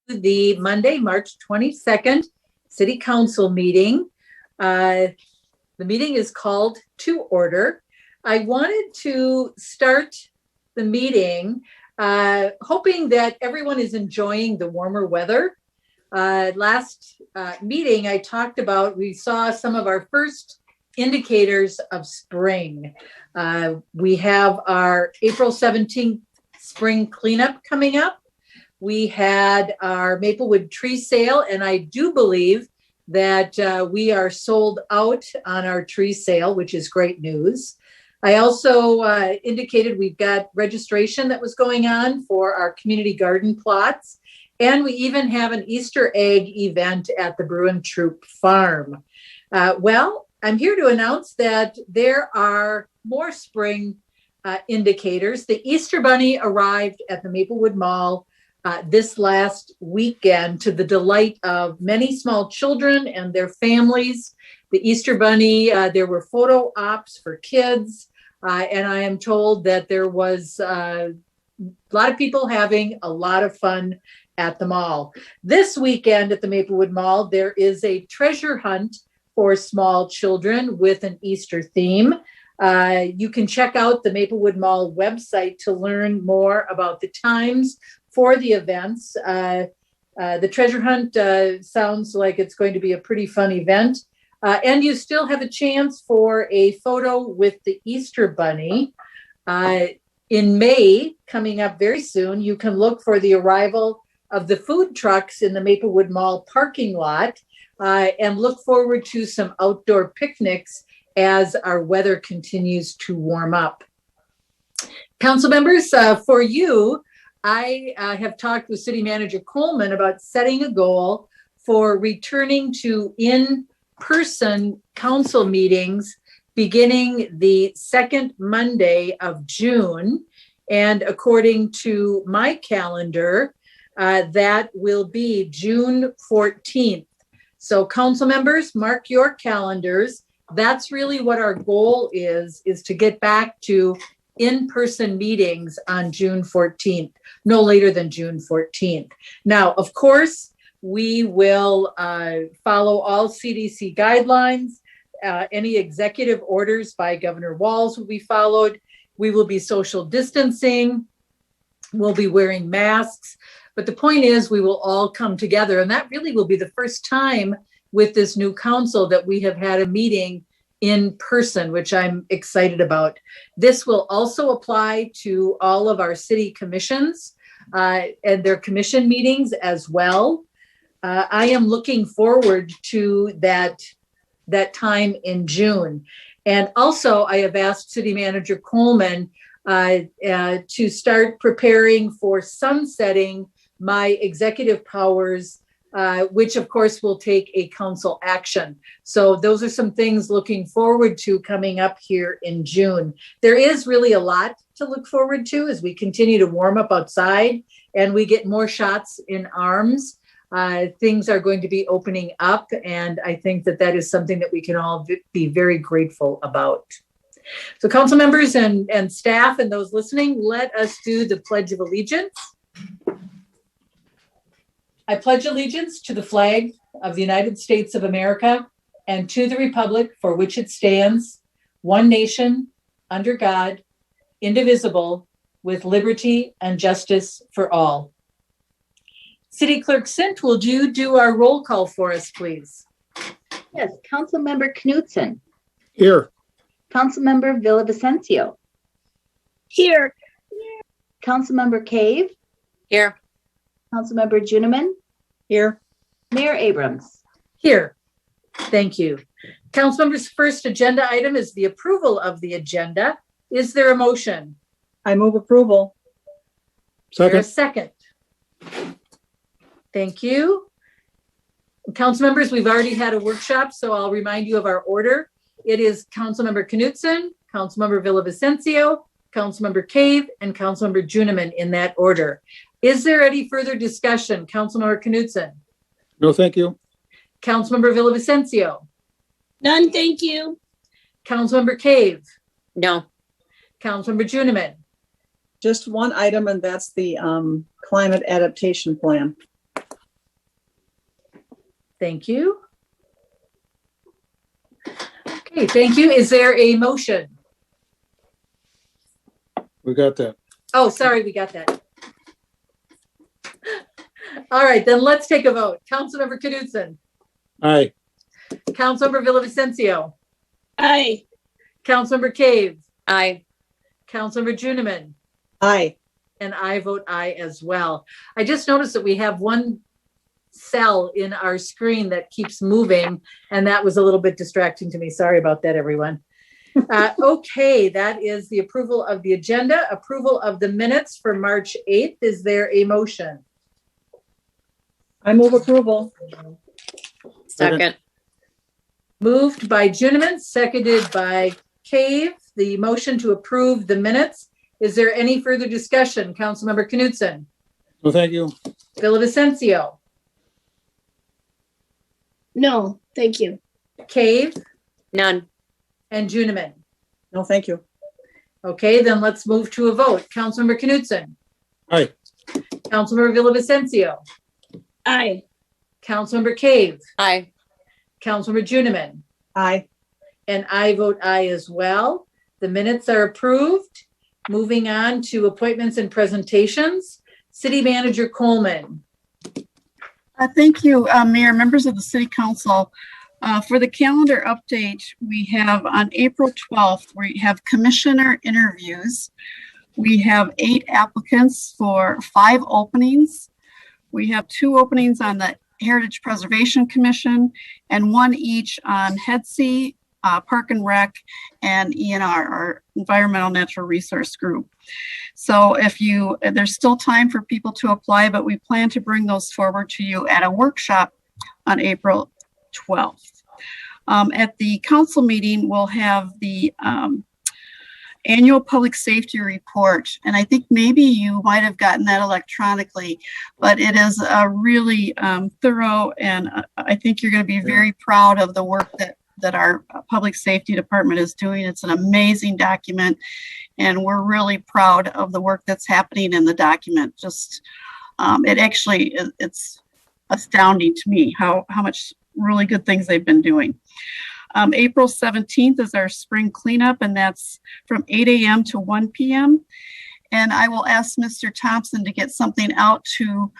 the Monday, March 22nd City Council meeting. The meeting is called to order. I wanted to start the meeting hoping that everyone is enjoying the warmer weather. Last meeting I talked about, we saw some of our first indicators of spring. We have our April 17th spring cleanup coming up. We had our Maplewood tree sale, and I do believe that we are sold out on our tree sale, which is great news. I also indicated we've got registration that was going on for our community garden plots, and we even have an Easter egg event at the Bruin Troop Farm. Well, I'm here to announce that there are more spring indicators. The Easter Bunny arrived at the Maplewood Mall this last weekend to the delight of many small children and their families. The Easter Bunny, there were photo ops for kids, and I am told that there was a lot of people having a lot of fun at the mall. This weekend at the Maplewood Mall, there is a treasure hunt for small children with an Easter theme. You can check out the Maplewood Mall website to learn more about the times for the events. The treasure hunt sounds like it's going to be a pretty fun event. And you still have a chance for a photo with the Easter Bunny. In May, coming up very soon, you can look for the arrival of the food trucks in the Maplewood Mall parking lot and look forward to some outdoor picnics as our weather continues to warm up. Council members, for you, I have talked with City Manager Coleman about setting a goal for returning to in-person council meetings beginning the second Monday of June. And according to my calendar, that will be June 14th. So council members, mark your calendars. That's really what our goal is to get back to in-person meetings on June 14th, no later than June 14th. Now, of course, we will follow all CDC guidelines. Any executive orders by Governor Walz will be followed. We will be social distancing. We'll be wearing masks. But the point is, we will all come together. And that really will be the first time with this new council that we have had a meeting in person, which I'm excited about. This will also apply to all of our city commissions and their commission meetings as well. I am looking forward to that time in June. And also, I have asked City Manager Coleman to start preparing for sunsetting my executive powers, which of course will take a council action. So those are some things looking forward to coming up here in June. There is really a lot to look forward to as we continue to warm up outside and we get more shots in arms. Things are going to be opening up, and I think that that is something that we can all be very grateful about. So council members and staff and those listening, let us do the Pledge of Allegiance. I pledge allegiance to the flag of the United States of America and to the republic for which it stands, one nation, under God, indivisible, with liberty and justice for all. City Clerk Sint, will you do our roll call for us, please? Yes, Councilmember Knutson. Here. Councilmember Villavicencio. Here. Councilmember Cave. Here. Councilmember Juniman. Here. Mayor Abrams. Here. Thank you. Council members, first agenda item is the approval of the agenda. Is there a motion? I move approval. Second. Second. Second. Thank you. Council members, we've already had a workshop, so I'll remind you of our order. It is Councilmember Knutson, Councilmember Villavicencio, Councilmember Cave, and Councilmember Juniman in that order. Is there any further discussion? Councilmember Knutson. No, thank you. Councilmember Villavicencio. None, thank you. Councilmember Cave. No. Councilmember Juniman. Just one item, and that's the climate adaptation plan. Thank you. Okay, thank you. Is there a motion? We got that. Oh, sorry, we got that. All right, then let's take a vote. Councilmember Knudsen, Aye. Councilmember Villavicencio, Aye. Councilmember Cave, Aye. Councilmember Juniman, Aye. and I vote aye as well. I just noticed that we have one cell in our screen that keeps moving, and that was a little bit distracting to me. Sorry about that, everyone. Okay, that is the approval of the agenda, approval of the minutes for March 8th. Is there a motion? I move approval. Second. Moved by Juniman, seconded by Cave, the motion to approve the minutes. Is there any further discussion? Councilmember Knudsen, No, thank you. Villavicencio, No, thank you. Cave, None. and Juniman. No, thank you. Okay, then let's move to a vote. Councilmember Knudsen, Aye. Councilmember Villavicencio, Aye. Councilmember Cave, Aye. Councilmember Juniman, Aye. and I vote aye as well. The minutes are approved. Moving on to appointments and presentations. City Manager Coleman. Thank you, Mayor, members of the City Council. For the calendar update, we have on April 12th, we have commissioner interviews. We have 8 applicants for 5 openings. We have 2 openings on the Heritage Preservation Commission and 1 each on HEDC, Park and Rec, and ENR, our Environmental Natural Resource Group. So there's still time for people to apply, but we plan to bring those forward to you at a workshop on April 12th. At the council meeting, we'll have the annual public safety report. And I think maybe you might have gotten that electronically, but it is really thorough. And I think you're going to be very proud of the work that our public safety department is doing. It's an amazing document, and we're really proud of the work that's happening in the document. Just, it's astounding to me how much really good things they've been doing. April 17th is our spring cleanup, and that's from 8 a.m. to 1 p.m. And I will ask Mr. Thompson to get something out to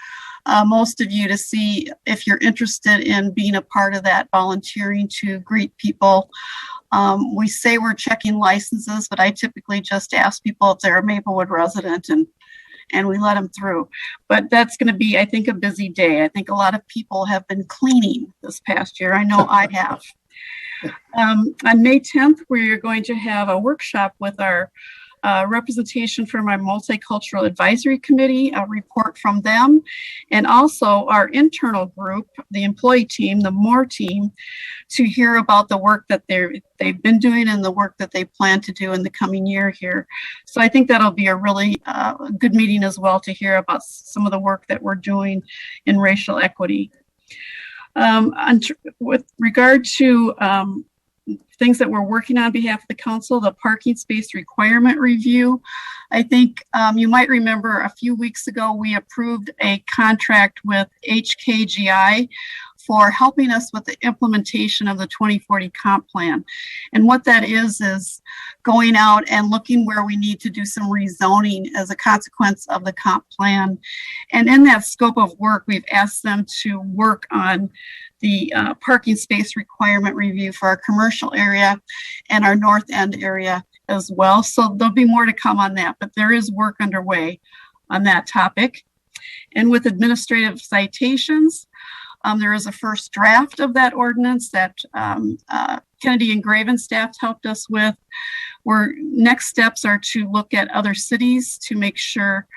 most of you to see if you're interested in being a part of that, volunteering to greet people. We say we're checking licenses, but I typically just ask people if they're a Maplewood resident, and we let them through. But that's going to be, I think, a busy day. I think a lot of people have been cleaning this past year. I know I have. On May 10th, we're going to have a workshop with our representation from our Multicultural Advisory Committee, a report from them, and also our internal group, the employee team, the MORE team, to hear about the work that they've been doing and the work that they plan to do in the coming year here. So I think that'll be a really good meeting as well to hear about some of the work that we're doing in racial equity. With regard to things that we're working on behalf of the council, the parking space requirement review. I think you might remember a few weeks ago, we approved a contract with HKGI for helping us with the implementation of the 2040 comp plan. And what that is going out and looking where we need to do some rezoning as a consequence of the comp plan. And in that scope of work, we've asked them to work on the parking space requirement review for our commercial area and our north end area as well. So there'll be more to come on that, but there is work underway on that topic. And with administrative citations, there is a first draft of that ordinance that Kennedy and Graven staff helped us with. Next steps are to look at other cities to make sure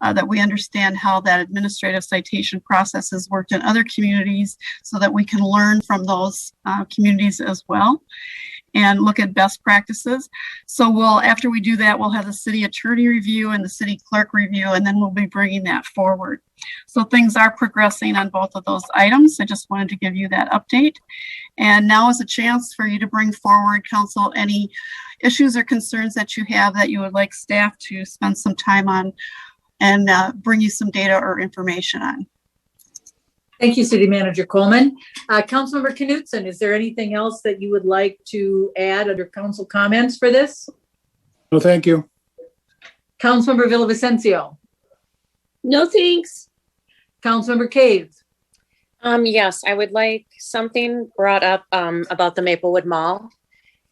that we understand how that administrative citation process has worked in other communities so that we can learn from those communities as well and look at best practices. So after we do that, we'll have the city attorney review and the city clerk review, and then we'll be bringing that forward. So things are progressing on both of those items. I just wanted to give you that update. And now is a chance for you to bring forward, council, any issues or concerns that you have that you would like staff to spend some time on and bring you some data or information on. Thank you, City Manager Coleman. Councilmember Knutson, is there anything else that you would like to add under council comments for this? No, thank you. Councilmember Villavicencio. No, thanks. Councilmember Cave. Yes, I would like something brought up about the Maplewood Mall.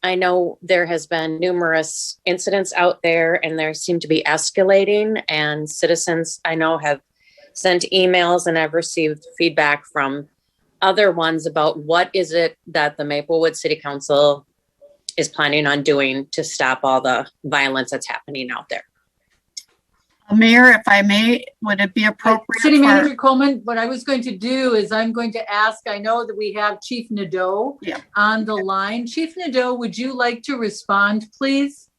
I know there has been numerous incidents out there and there seem to be escalating, and citizens I know have sent emails, and I've received feedback from other ones about what is it that the Maplewood City Council is planning on doing to stop all the violence that's happening out there. Mayor, if I may, would it be appropriate? City Manager Coleman, what I was going to do is I'm going to ask, I know that we have Chief Nadeau on the line. Chief Nadeau, would you like to respond, please?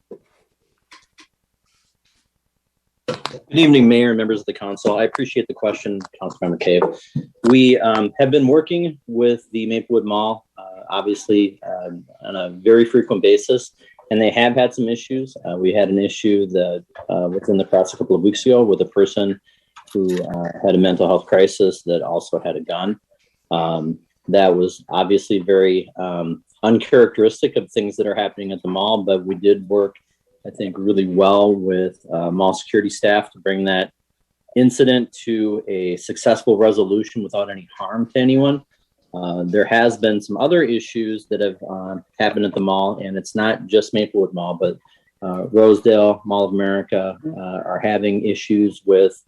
Good evening, Mayor and members of the council. I appreciate the question, Councilmember Cave. We have been working with the Maplewood Mall, obviously on a very frequent basis, and they have had some issues. We had an issue that within the press a couple of weeks ago with a person who had a mental health crisis that also had a gun. That was obviously very uncharacteristic of things that are happening at the mall, but we did work, I think, really well with mall security staff to bring that incident to a successful resolution without any harm to anyone. There has been some other issues that have happened at the mall, and it's not just Maplewood Mall, but Rosedale, Mall of America are having issues with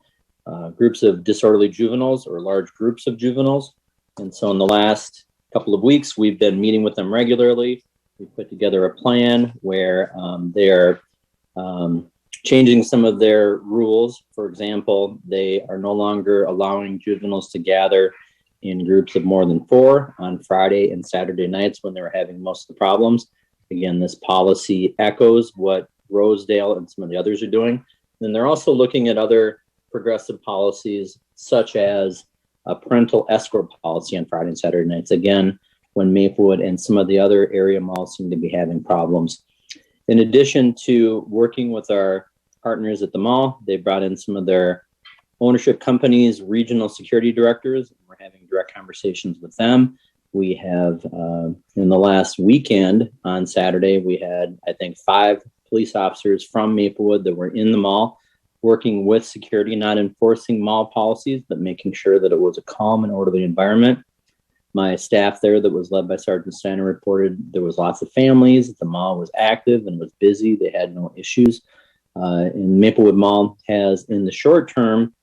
groups of disorderly juveniles or large groups of juveniles. And so in the last couple of weeks, we've been meeting with them regularly. We put together a plan where they are changing some of their rules. For example, they are no longer allowing juveniles to gather in groups of more than 4 on Friday and Saturday nights when they were having most of the problems. Again, this policy echoes what Rosedale and some of the others are doing. And they're also looking at other progressive policies, such as a parental escort policy on Friday and Saturday nights. Again, when Maplewood and some of the other area malls seem to be having problems. In addition to working with our partners at the mall, they brought in some of their ownership companies, regional security directors, and we're having direct conversations with them. We have, in the last weekend on Saturday, we had, I think, 5 police officers from Maplewood that were in the mall working with security, not enforcing mall policies, but making sure that it was a calm and orderly environment. My staff there that was led by Sergeant Steiner reported there was lots of families. The mall was active and was busy. They had no issues. And Maplewood Mall has, in the short term,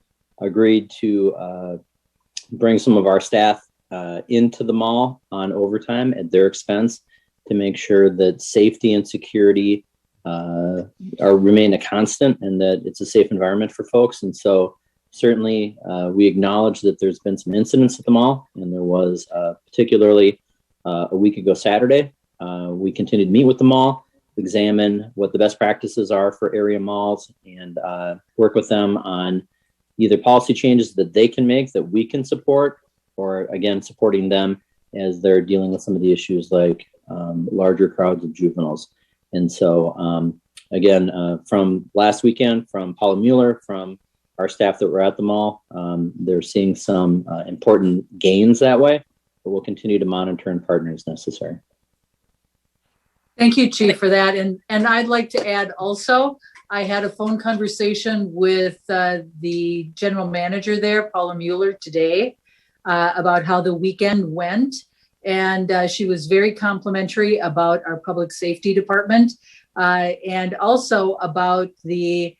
agreed to bring some of our staff into the mall on overtime at their expense to make sure that safety and security remain a constant and that it's a safe environment for folks. And so certainly we acknowledge that there's been some incidents at the mall, and there was particularly a week ago Saturday. We continue to meet with the mall, examine what the best practices are for area malls, and work with them on either policy changes that they can make that we can support, or again, supporting them as they're dealing with some of the issues like larger crowds of juveniles. And so again, from last weekend, from Paula Mueller, from our staff that were at the mall, they're seeing some important gains that way, but we'll continue to monitor and partner as necessary. Thank you, Chief, for that. And I'd like to add also, I had a phone conversation with the general manager there, Paula Mueller, today about how the weekend went. And she was very complimentary about our public safety department and also about the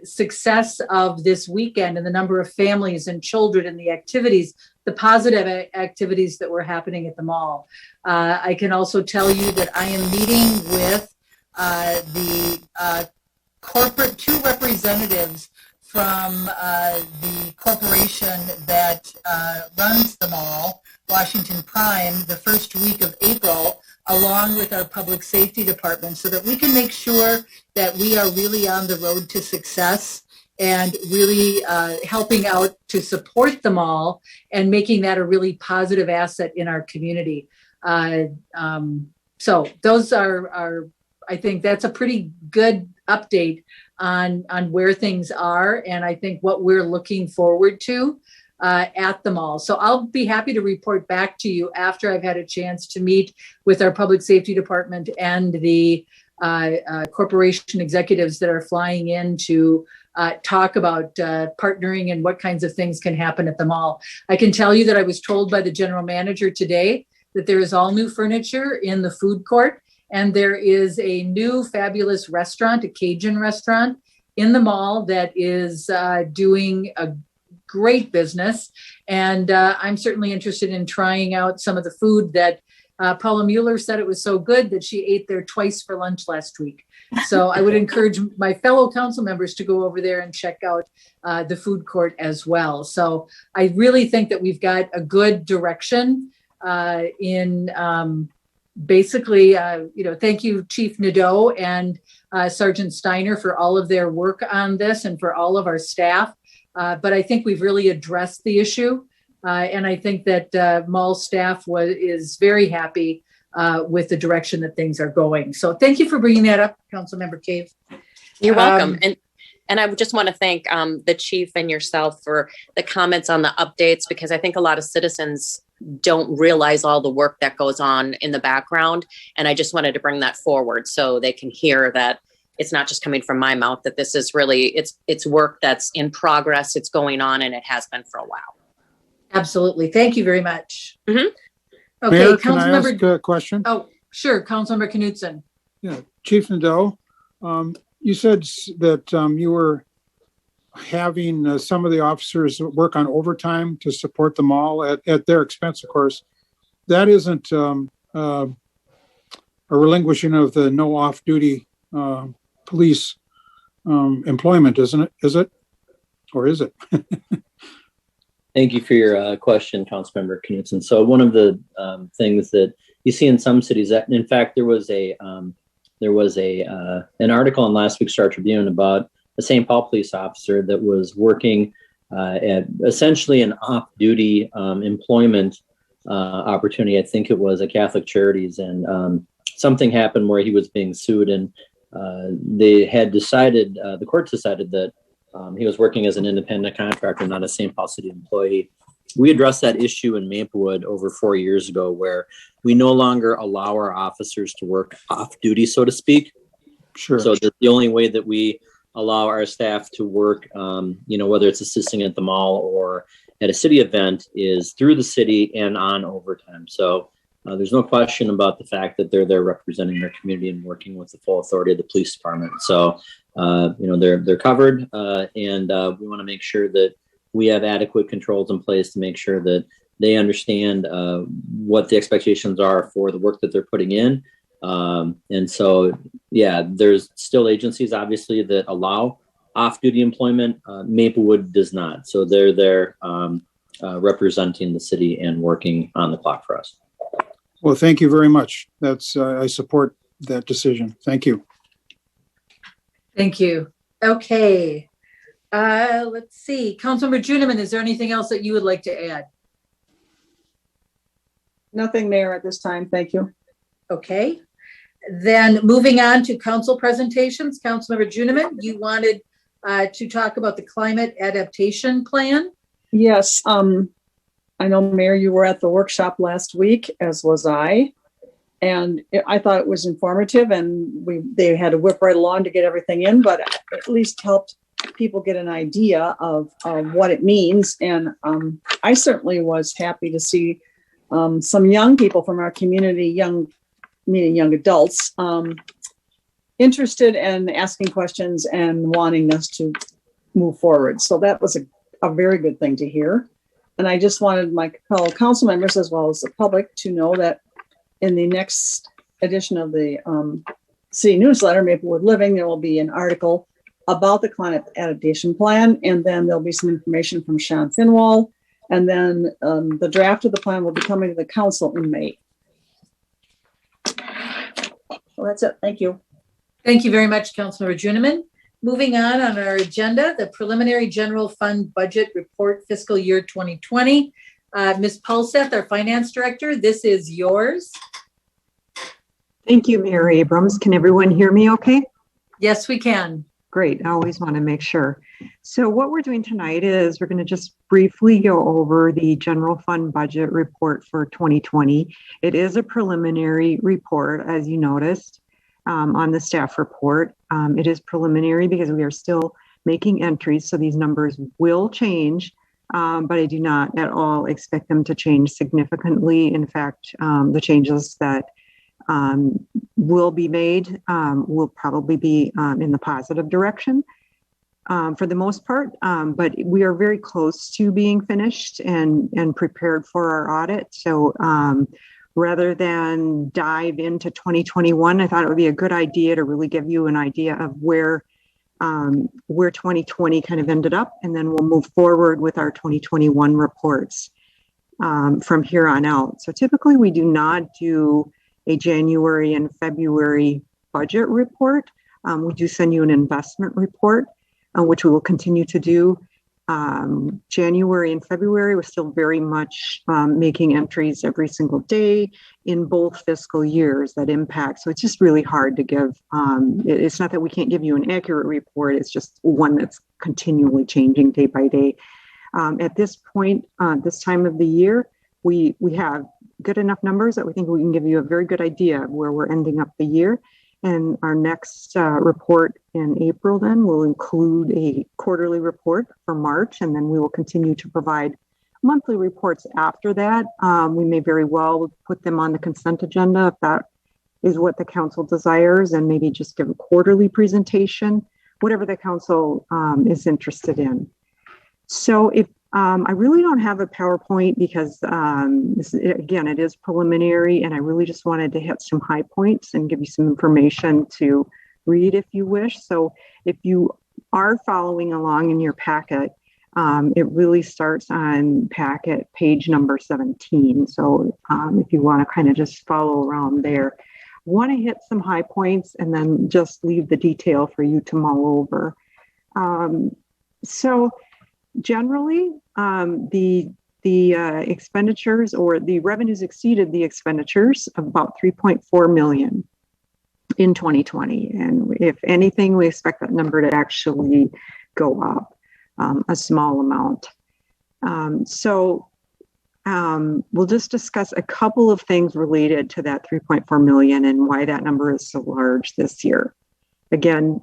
success of this weekend and the number of families and children and the activities, the positive activities that were happening at the mall. I can also tell you that I am meeting with the corporate, 2 representatives from the corporation that runs the mall, Washington Prime, the first week of April, along with our public safety department, so that we can make sure that we are really on the road to success and really helping out to support the mall and making that a really positive asset in our community. So those are, I think that's a pretty good update on where things are, and I think what we're looking forward to. at the mall. So I'll be happy to report back to you after I've had a chance to meet with our public safety department and the corporation executives that are flying in to talk about partnering and what kinds of things can happen at the mall. I can tell you that I was told by the general manager today that there is all new furniture in the food court, and there is a new fabulous restaurant, a Cajun restaurant in the mall that is doing a great business. And I'm certainly interested in trying out some of the food that Paula Mueller said it was so good that she ate there twice for lunch last week. So I would encourage my fellow council members to go over there and check out the food court as well. So I really think that we've got a good direction in basically, thank you, Chief Nadeau and Sergeant Steiner for all of their work on this and for all of our staff. But I think we've really addressed the issue. And I think that mall staff is very happy with the direction that things are going. So thank you for bringing that up, Councilmember Cave. You're welcome. And I would just want to thank the chief and yourself for the comments on the updates, because I think a lot of citizens don't realize all the work that goes on in the background. And I just wanted to bring that forward so they can hear that it's not just coming from my mouth, that this is really, it's work that's in progress, it's going on, and it has been for a while. Absolutely. Thank you very much. Mm-hmm. Okay, Mayor, can I ask Councilmember. a question? Oh, sure. Councilmember Knudsen. Yeah, Chief Nadeau, you said that you were having some of the officers work on overtime to support the mall at their expense, of course. That isn't a relinquishing of the no off-duty police employment, isn't it? Is it? Or is it? Thank you for your question, Councilmember Knudsen. So one of the things that you see in some cities, that in fact there was an article in last week's Star Tribune about a St. Paul police officer that was working at essentially an off-duty employment opportunity. I think it was at Catholic Charities, and something happened where he was being sued, and they had decided, the court decided that he was working as an independent contractor, not a St. Paul City employee. We addressed that issue in Maplewood over 4 years ago, where we no longer allow our officers to work off duty, so to speak. Sure. So the only way that we allow our staff to work, whether it's assisting at the mall or at a city event, is through the city and on overtime. So there's no question about the fact that they're there representing their community and working with the full authority of the police department. So, they're covered, and we want to make sure that we have adequate controls in place to make sure that they understand what the expectations are for the work that they're putting in. And so, yeah, there's still agencies, obviously, that allow off-duty employment. Maplewood does not. So they're there representing the city and working on the clock for us. Well, thank you very much. I support that decision. Thank you. Thank you. Okay. Let's see. Councilmember Juniman, is there anything else that you would like to add? Nothing, Mayor, at this time. Thank you. Okay. Then moving on to council presentations. Councilmember Juniman, you wanted to talk about the climate adaptation plan. Yes. I know, Mayor, you were at the workshop last week, as was I. And I thought it was informative, and they had to whip right along to get everything in, but at least helped people get an idea of what it means. And I certainly was happy to see some young people from our community, meaning young adults, interested in asking questions and wanting us to move forward. So that was a very good thing to hear. And I just wanted my fellow council members, as well as the public, to know that in the next edition of the city newsletter, Maplewood Living, there will be an article about the climate adaptation plan, and then there'll be some information from Sean Finwall, and then the draft of the plan will be coming to the council in May. Well, that's it. Thank you. Thank you very much, Councilmember Juniman. Moving on our agenda, the preliminary general fund budget report fiscal year 2020. Ms. Pulseth, our finance director, this is yours. Thank you, Mayor Abrams. Can everyone hear me okay? Yes, we can. Great. I always want to make sure. So what we're doing tonight is we're going to just briefly go over the general fund budget report for 2020. It is a preliminary report, as you noticed on the staff report. It is preliminary because we are still making entries, so these numbers will change, but I do not at all expect them to change significantly. In fact, the changes that will be made will probably be in the positive direction for the most part, but we are very close to being finished and prepared for our audit. So rather than dive into 2021, I thought it would be a good idea to really give you an idea of where 2020 kind of ended up, and then we'll move forward with our 2021 reports from here on out. So typically we do not do a January and February budget report. We do send you an investment report, which we will continue to do. January and February, we're still very much making entries every single day in both fiscal years that impact. So it's just really hard to give. It's not that we can't give you an accurate report. It's just one that's continually changing day by day. At this point, this time of the year, we have good enough numbers that we think we can give you a very good idea of where we're ending up the year. And our next report in April then will include a quarterly report for March, and then we will continue to provide monthly reports after that. We may very well put them on the consent agenda if that is what the council desires, and maybe just give a quarterly presentation, whatever the council is interested in. So if I really don't have a PowerPoint because, again, it is preliminary, and I really just wanted to hit some high points and give you some information to read if you wish. So if you are following along in your packet, it really starts on packet page number 17. So if you want to kind of just follow around there, I want to hit some high points and then just leave the detail for you to mull over. So generally, the expenditures or the revenues exceeded the expenditures of about 3.4 million in 2020. And if anything, we expect that number to actually go up a small amount. We'll just discuss a couple of things related to that 3.4 million and why that number is so large this year. Again,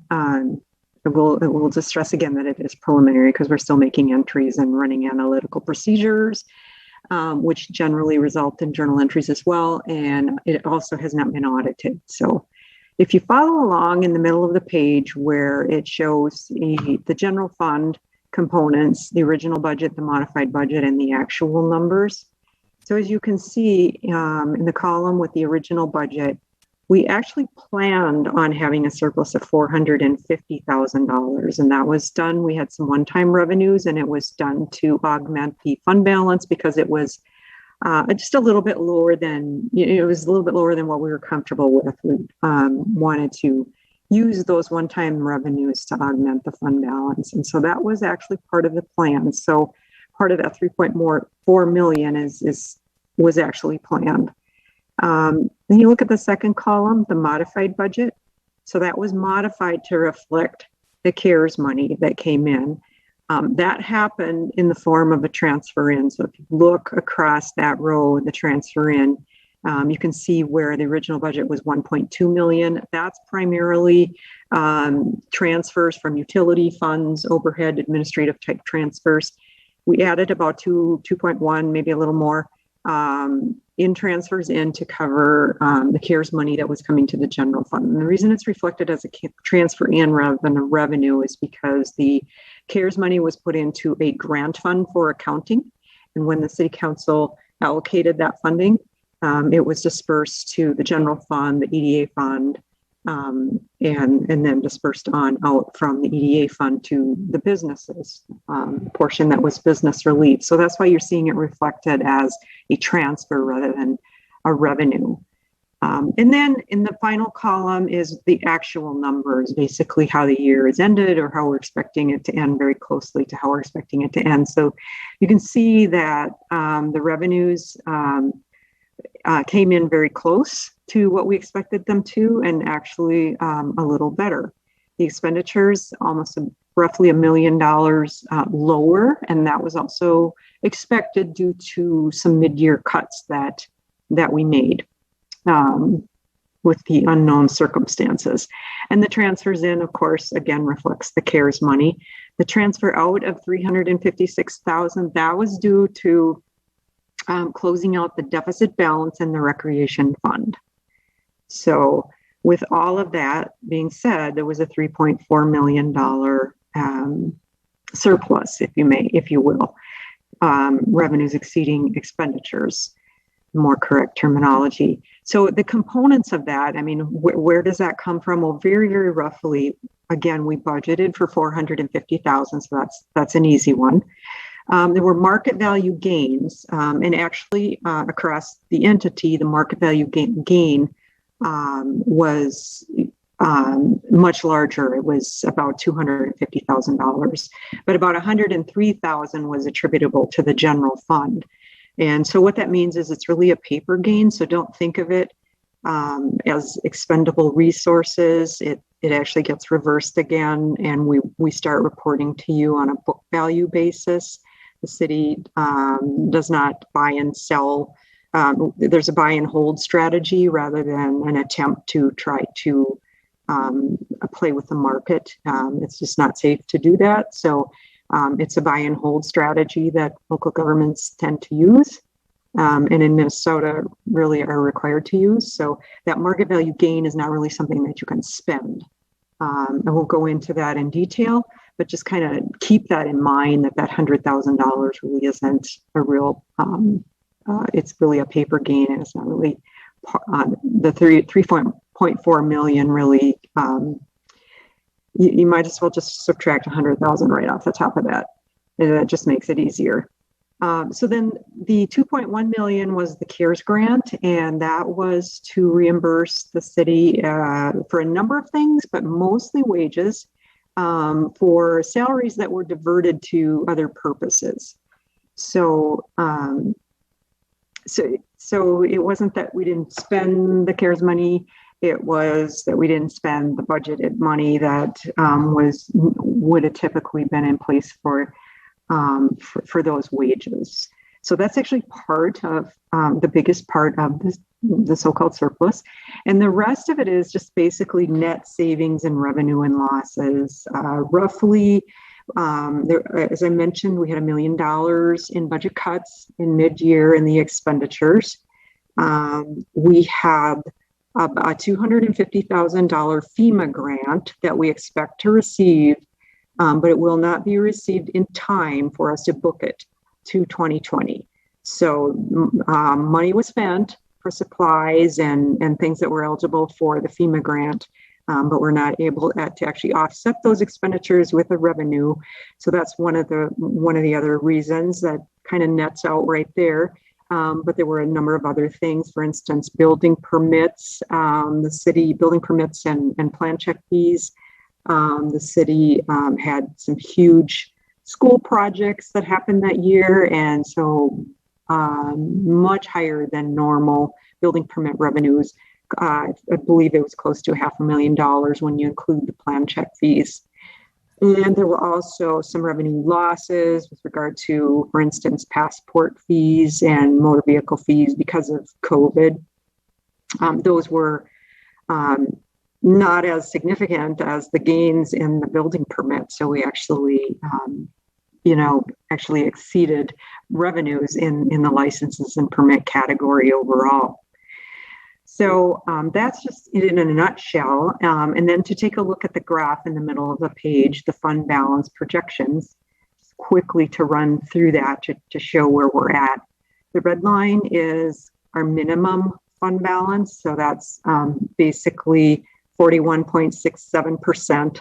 We'll just stress again that it is preliminary because we're still making entries and running analytical procedures, which generally result in journal entries as well. And it also has not been audited. So if you follow along in the middle of the page where it shows the general fund components, the original budget, the modified budget, and the actual numbers. So as you can see in the column with the original budget, we actually planned on having a surplus of $450,000, and that was done. We had some one-time revenues, and it was done to augment the fund balance because it was just a little bit lower than what we were comfortable with. We wanted to use those one-time revenues to augment the fund balance, and so that was actually part of the plan. So part of that 3.4 million was actually planned. Then you look at the second column, the modified budget. So that was modified to reflect the CARES money that came in. That happened in the form of a transfer in. So if you look across that row, the transfer in, you can see where the original budget was 1.2 million. That's primarily transfers from utility funds, overhead, administrative type transfers. We added about 2.1, maybe a little more, in transfers in to cover the CARES money that was coming to the general fund. And the reason it's reflected as a transfer in rather than a revenue is because the CARES money was put into a grant fund for accounting. And when the city council allocated that funding, it was dispersed to the general fund, the EDA fund, and then dispersed on out from the EDA fund to the businesses portion that was business relief. So that's why you're seeing it reflected as a transfer rather than a revenue. And then in the final column is the actual numbers, basically how the year is ended or how we're expecting it to end, very closely to how we're expecting it to end. So you can see that the revenues came in very close to what we expected them to, and actually a little better. The expenditures almost roughly $1 million lower, and that was also expected due to some mid-year cuts that we made with the unknown circumstances. And the transfers in, of course, again reflects the CARES money. The transfer out of $356,000, that was due to closing out the deficit balance in the recreation fund. So with all of that being said, there was a $3.4 million surplus, if you will, revenues exceeding expenditures, more correct terminology. So the components of that, I mean, where does that come from? Well, very, very roughly, again, we budgeted for $450,000, so that's an easy one. There were market value gains, and actually across the entity, the market value gain was much larger. It was about $250,000, but about $103,000 was attributable to the general fund. And so what that means is it's really a paper gain. So don't think of it as expendable resources. It actually gets reversed again, and we start reporting to you on a book value basis. The city does not buy and sell. There's a buy and hold strategy rather than an attempt to try to play with the market. It's just not safe to do that. So it's a buy and hold strategy that local governments tend to use, and in Minnesota really are required to use. So that market value gain is not really something that you can spend. I won't go into that in detail, but just kind of keep that in mind that $100,000 really isn't a real, it's really a paper gain, and it's not really the 3.4 million really, you might as well just subtract 100,000 right off the top of that. And that just makes it easier. So then the 2.1 million was the CARES grant, and that was to reimburse the city for a number of things, but mostly wages for salaries that were diverted to other purposes. So it wasn't that we didn't spend the CARES money. It was that we didn't spend the budgeted money that would have typically been in place for those wages. So that's actually part of the biggest part of the so-called surplus. And the rest of it is just basically net savings and revenue and losses. Roughly, as I mentioned, we had $1 million in budget cuts in mid-year in the expenditures. We have a $250,000 FEMA grant that we expect to receive, but it will not be received in time for us to book it to 2020. So money was spent for supplies and things that were eligible for the FEMA grant, but we're not able to actually offset those expenditures with the revenue. So that's one of the other reasons that kind of nets out right there. But there were a number of other things, for instance, building permits, the city building permits and plan check fees. The city had some huge school projects that happened that year, and so much higher than normal building permit revenues. I believe it was close to $500,000 when you include the plan check fees. And there were also some revenue losses with regard to, for instance, passport fees and motor vehicle fees because of COVID. Those were not as significant as the gains in the building permit. So we actually, exceeded revenues in the licenses and permit category overall. So that's just it in a nutshell. And then to take a look at the graph in the middle of the page, the fund balance projections, just quickly to run through that to show where we're at. The red line is our minimum fund balance. So that's basically 41.67%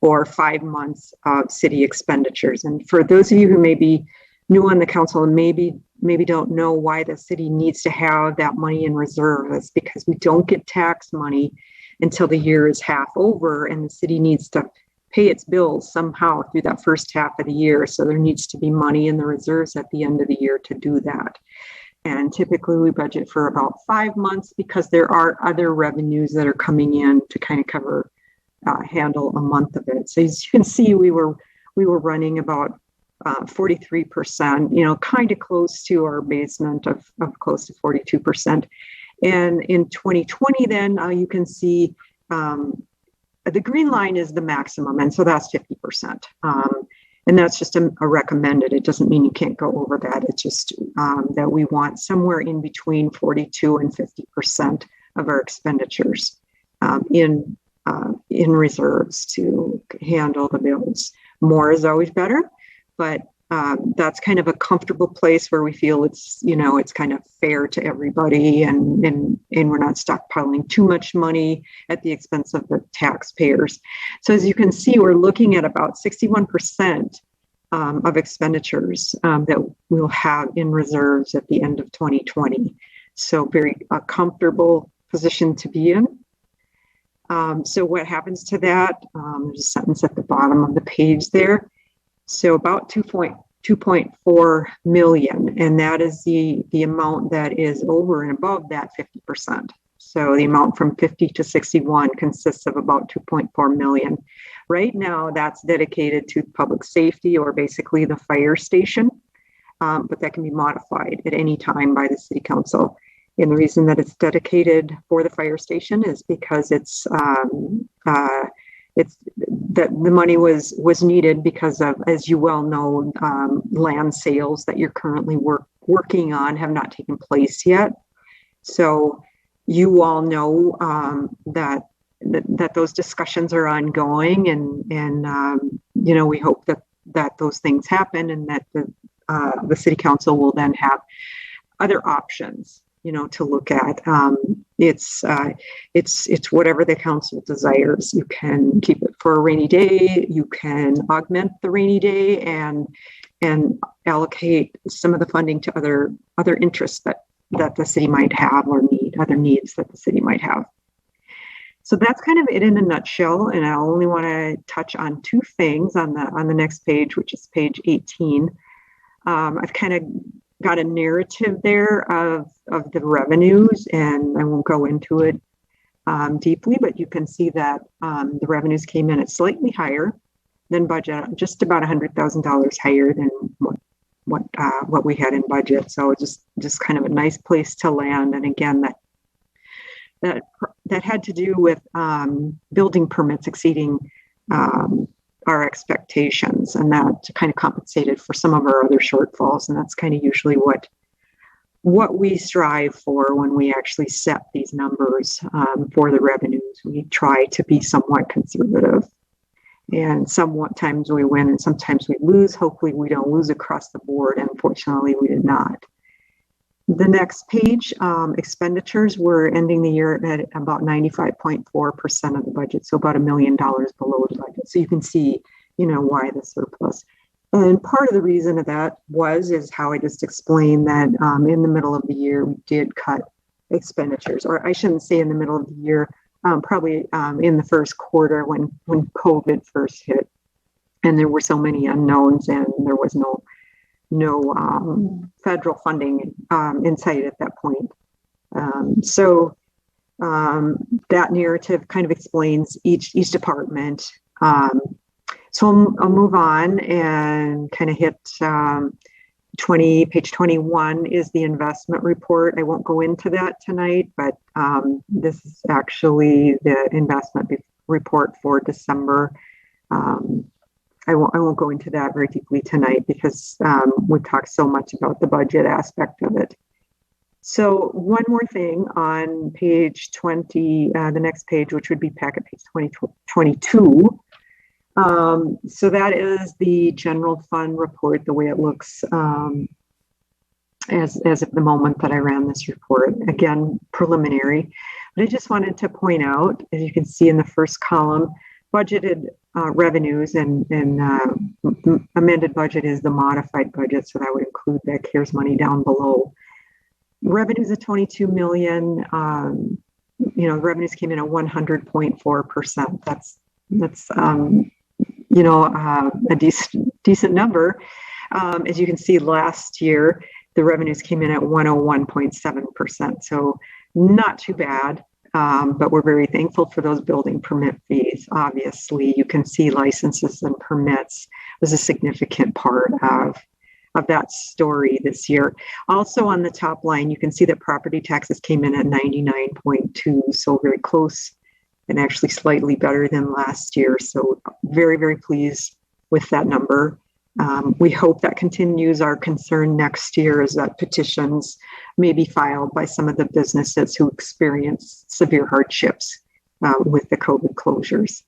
or 5 months of city expenditures. And for those of you who may be new on the council and maybe don't know why the city needs to have that money in reserve, it's because we don't get tax money until the year is half over, and the city needs to pay its bills somehow through that first half of the year. So there needs to be money in the reserves at the end of the year to do that. And typically we budget for about 5 months because there are other revenues that are coming in to kind of cover handle a month of it. So as you can see, we were running about 43%, kind of close to our basement of close to 42%. And in 2020, then you can see the green line is the maximum, and so that's 50%. And that's just a recommended. It doesn't mean you can't go over that. It's just that we want somewhere in between 42 and 50% of our expenditures in reserves to handle the bills. More is always better, but that's kind of a comfortable place where we feel it's kind of fair to everybody, and we're not stockpiling too much money at the expense of the taxpayers. So as you can see, we're looking at about 61% of expenditures that we'll have in reserves at the end of 2020. So very comfortable position to be in. So what happens to that? There's a sentence at the bottom of the page there. So about 2.4 million, and that is the amount that is over and above that 50%. So the amount from 50 to 61 consists of about 2.4 million. Right now, that's dedicated to public safety, or basically the fire station, but that can be modified at any time by the city council. And the reason that it's dedicated for the fire station is because it's that the money was needed because of, as you well know, land sales that you're currently working on have not taken place yet. So you all know that those discussions are ongoing, and we hope that those things happen, and that the city council will then have other options to look at. It's whatever the council desires. You can keep it for a rainy day. You can augment the rainy day and allocate some of the funding to other interests that the city might have, or other needs that the city might have. So that's kind of it in a nutshell. And I only want to touch on two things on the next page, which is page 18. I've kind of got a narrative there of the revenues, and I won't go into it deeply, but you can see that the revenues came in at slightly higher than budget, just about $100,000 higher than what we had in budget. So just kind of a nice place to land. And again, that had to do with building permits exceeding our expectations, and that kind of compensated for some of our other shortfalls. And that's kind of usually what we strive for when we actually set these numbers for the revenues. We try to be somewhat conservative, and sometimes we win and sometimes we lose. Hopefully we don't lose across the board. Unfortunately, we did not. The next page, expenditures, we're ending the year at about 95.4% of the budget, so about $1 million below the budget. So you can see, why the surplus. And part of the reason of that is how I just explained that in the middle of the year, we did cut expenditures, or I shouldn't say in the middle of the year, probably in the first quarter when COVID first hit, and there were so many unknowns, and there was no federal funding in sight at that point. So that narrative kind of explains each department. So I'll move on and kind of hit page 21 is the investment report. I won't go into that tonight, but this is actually the investment report for December. I won't go into that very deeply tonight because we talked so much about the budget aspect of it. So one more thing on page 20, the next page, which would be packet page 22. So that is the general fund report, the way it looks as of the moment that I ran this report. Again, preliminary. But I just wanted to point out, as you can see in the first column, budgeted revenues and amended budget is the modified budget, so that would include that CARES money down below. Revenues of 22 million. Revenues came in at 100.4%. That's a decent number. As you can see, last year the revenues came in at 101.7%, so not too bad. But we're very thankful for those building permit fees. Obviously, you can see licenses and permits was a significant part of that story this year. Also on the top line, you can see that property taxes came in at 99.2, so very close and actually slightly better than last year. So very, very pleased with that number. We hope that continues. Our concern next year is that petitions may be filed by some of the businesses who experience severe hardships with the COVID closures.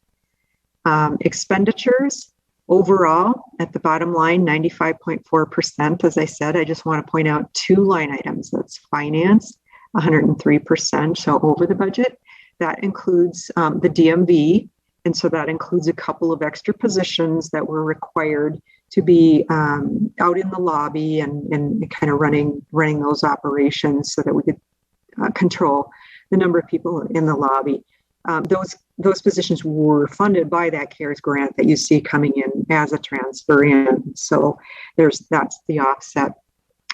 Expenditures overall at the bottom line, 95.4%. As I said, I just want to point out 2 line items. That's finance, 103%, so over the budget. That includes the DMV. And so that includes a couple of extra positions that were required to be out in the lobby and kind of running those operations so that we could control the number of people in the lobby. Those positions were funded by that CARES grant that you see coming in as a transfer in. So that's the offset.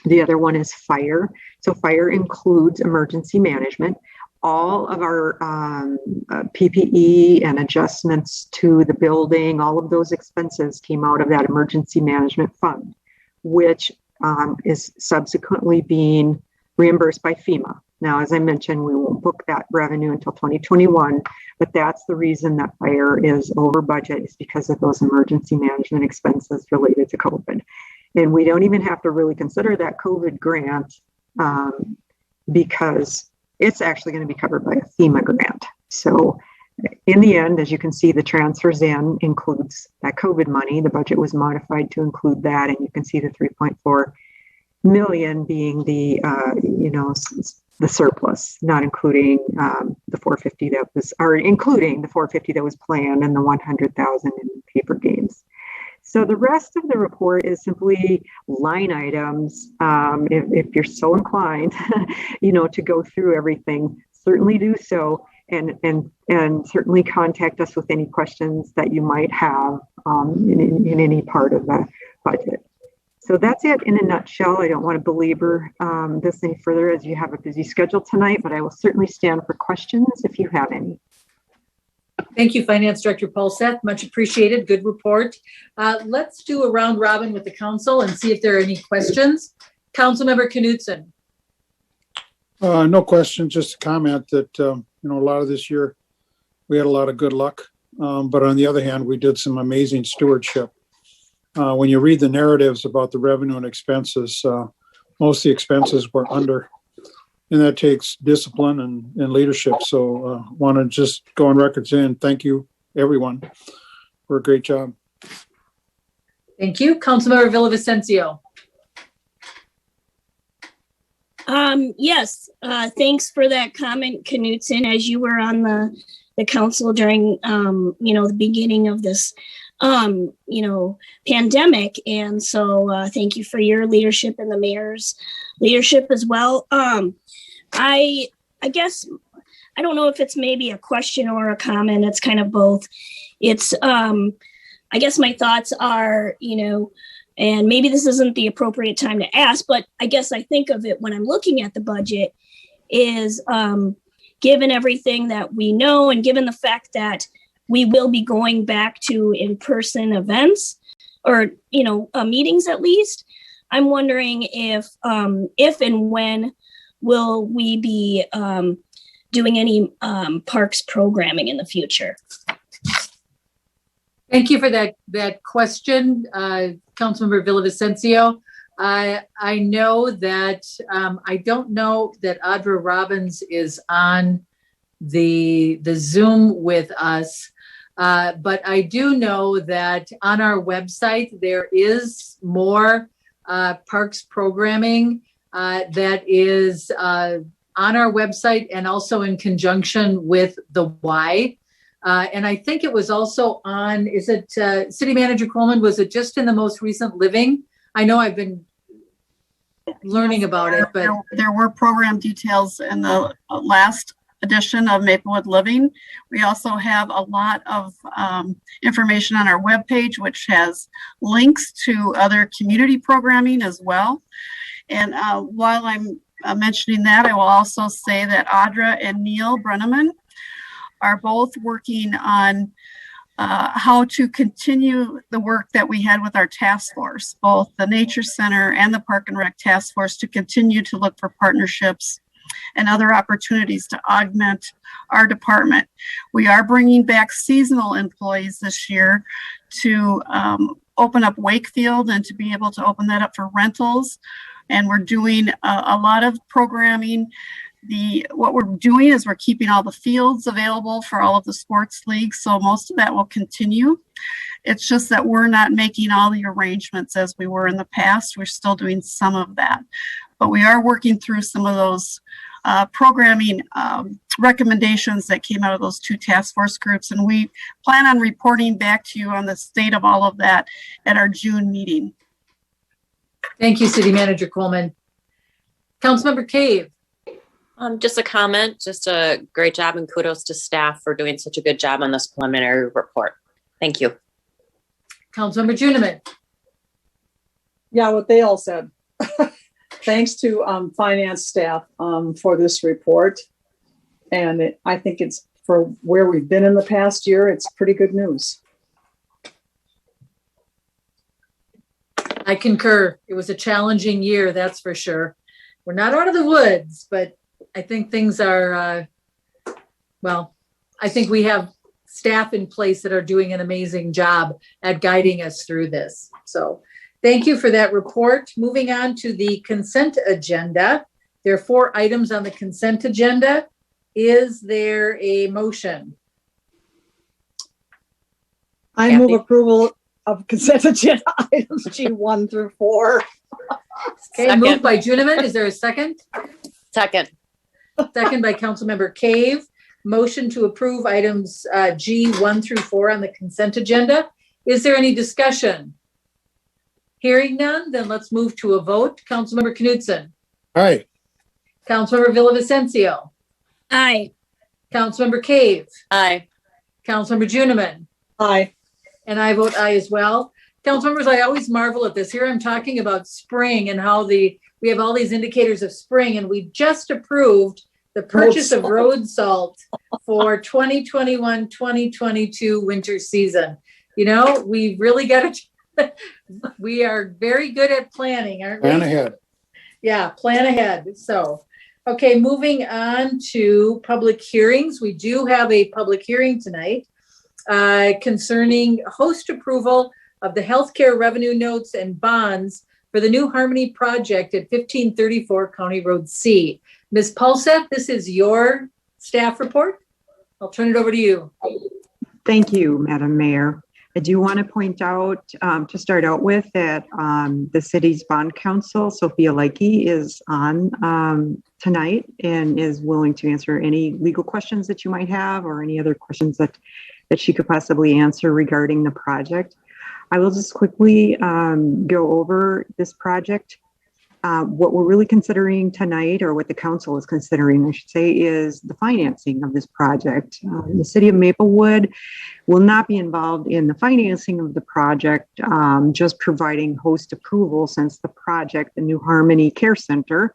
The other one is fire. So fire includes emergency management. All of our PPE and adjustments to the building, all of those expenses came out of that emergency management fund, which is subsequently being reimbursed by FEMA. Now, as I mentioned, we won't book that revenue until 2021, but that's the reason that fire is over budget, is because of those emergency management expenses related to COVID. And we don't even have to really consider that COVID grant because it's actually going to be covered by a FEMA grant. So in the end, as you can see, the transfers in includes that COVID money. The budget was modified to include that. And you can see the 3.4 million being the, the surplus, not including the 450 that was, or including the 450 that was planned and the 100,000 in paper games. So the rest of the report is simply line items. If you're so inclined, to go through everything, certainly do so, and certainly contact us with any questions that you might have in any part of the budget. So that's it in a nutshell. I don't want to belabor this any further as you have a busy schedule tonight, but I will certainly stand for questions if you have any. Thank you, Finance Director Paulseth. Much appreciated. Good report. Let's do a round robin with the council and see if there are any questions. Councilmember Knudsen. No question, just a comment that, a lot of this year we had a lot of good luck. But on the other hand, we did some amazing stewardship. When you read the narratives about the revenue and expenses, most of the expenses were under. And that takes discipline and leadership. So want to just go on record saying thank you, everyone, for a great job. Thank you. Councilmember Villavicencio. Yes, thanks for that comment, Knudsen, as you were on the council during, the beginning of this, pandemic. And so thank you for your leadership and the mayor's leadership as well. I guess, I don't know if it's maybe a question or a comment. It's kind of both. It's, I guess my thoughts are, and maybe this isn't the appropriate time to ask, but I guess I think of it when I'm looking at the budget is given everything that we know and given the fact that we will be going back to in-person events or, meetings at least, I'm wondering if and when will we be doing any parks programming in the future? Thank you for that question, Councilmember Villavicencio. I know that I don't know that Audra Robbins is on the Zoom with us, but I do know that on our website there is more parks programming that is on our website and also in conjunction with the Y. And I think it was also on, is it City Manager Coleman, was it just in the most recent Living? I know I've been learning about it, but there were program details in the last edition of Maplewood Living. We also have a lot of information on our webpage, which has links to other community programming as well. And while I'm mentioning that, I will also say that Audra and Neil Brenneman are both working on how to continue the work that we had with our task force, both the Nature Center and the Park and Rec Task Force, to continue to look for partnerships and other opportunities to augment our department. We are bringing back seasonal employees this year to open up Wakefield and to be able to open that up for rentals. And we're doing a lot of programming. What we're doing is we're keeping all the fields available for all of the sports leagues. So most of that will continue. It's just that we're not making all the arrangements as we were in the past. We're still doing some of that, but we are working through some of those programming recommendations that came out of those two task force groups. And we plan on reporting back to you on the state of all of that at our June meeting. Thank you, City Manager Coleman. Councilmember Cave. Just a comment, just a great job, and kudos to staff for doing such a good job on this preliminary report. Thank you. Councilmember Juniman. Yeah, what they all said. Thanks to finance staff for this report. And I think it's, for where we've been in the past year, it's pretty good news. I concur. It was a challenging year, that's for sure. We're not out of the woods, but I think things are, I think we have staff in place that are doing an amazing job at guiding us through this. So thank you for that report. Moving on to the consent agenda. There are 4 items on the consent agenda. Is there a motion? I move approval of consent agenda items G1 through 4. Okay, moved by Juniman. Is there a second? Second. Second by Councilmember Cave. Motion to approve items G1 through 4 on the consent agenda. Is there any discussion? Hearing none, then let's move to a vote. Councilmember Knudsen. Aye. Councilmember Villavicencio. Aye. Councilmember Cave. Aye. Councilmember Juniman. Aye. And I vote aye as well. Council members, I always marvel at this. Here I'm talking about spring and how we have all these indicators of spring, and we just approved the purchase of road salt for 2021-2022 winter season. You know, we really got to, we are very good at planning, aren't we? Plan ahead. Yeah, plan ahead. So, okay, moving on to public hearings. We do have a public hearing tonight concerning host approval of the healthcare revenue notes and bonds for the New Harmony project at 1534 County Road C. Ms. Paulseth, this is your staff report. I'll turn it over to you. Thank you, Madam Mayor. I do want to point out, to start out with, that the city's bond counsel, Sophia Leike, is on tonight and is willing to answer any legal questions that you might have or any other questions that she could possibly answer regarding the project. I will just quickly go over this project. What we're really considering tonight, or what the council is considering, I should say, is the financing of this project. The city of Maplewood will not be involved in the financing of the project, just providing host approval, since the project, the New Harmony Care Center,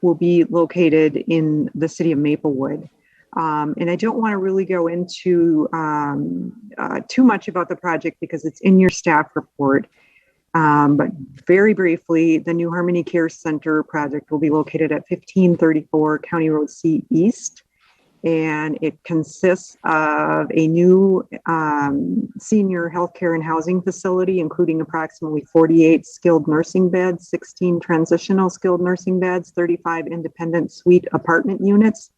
will be located in the city of Maplewood. And I don't want to really go into too much about the project because it's in your staff report. But very briefly, the New Harmony Care Center project will be located at 1534 County Road C East. And it consists of a new senior healthcare and housing facility, including approximately 48 skilled nursing beds, 16 transitional skilled nursing beds, 35 independent suite apartment units,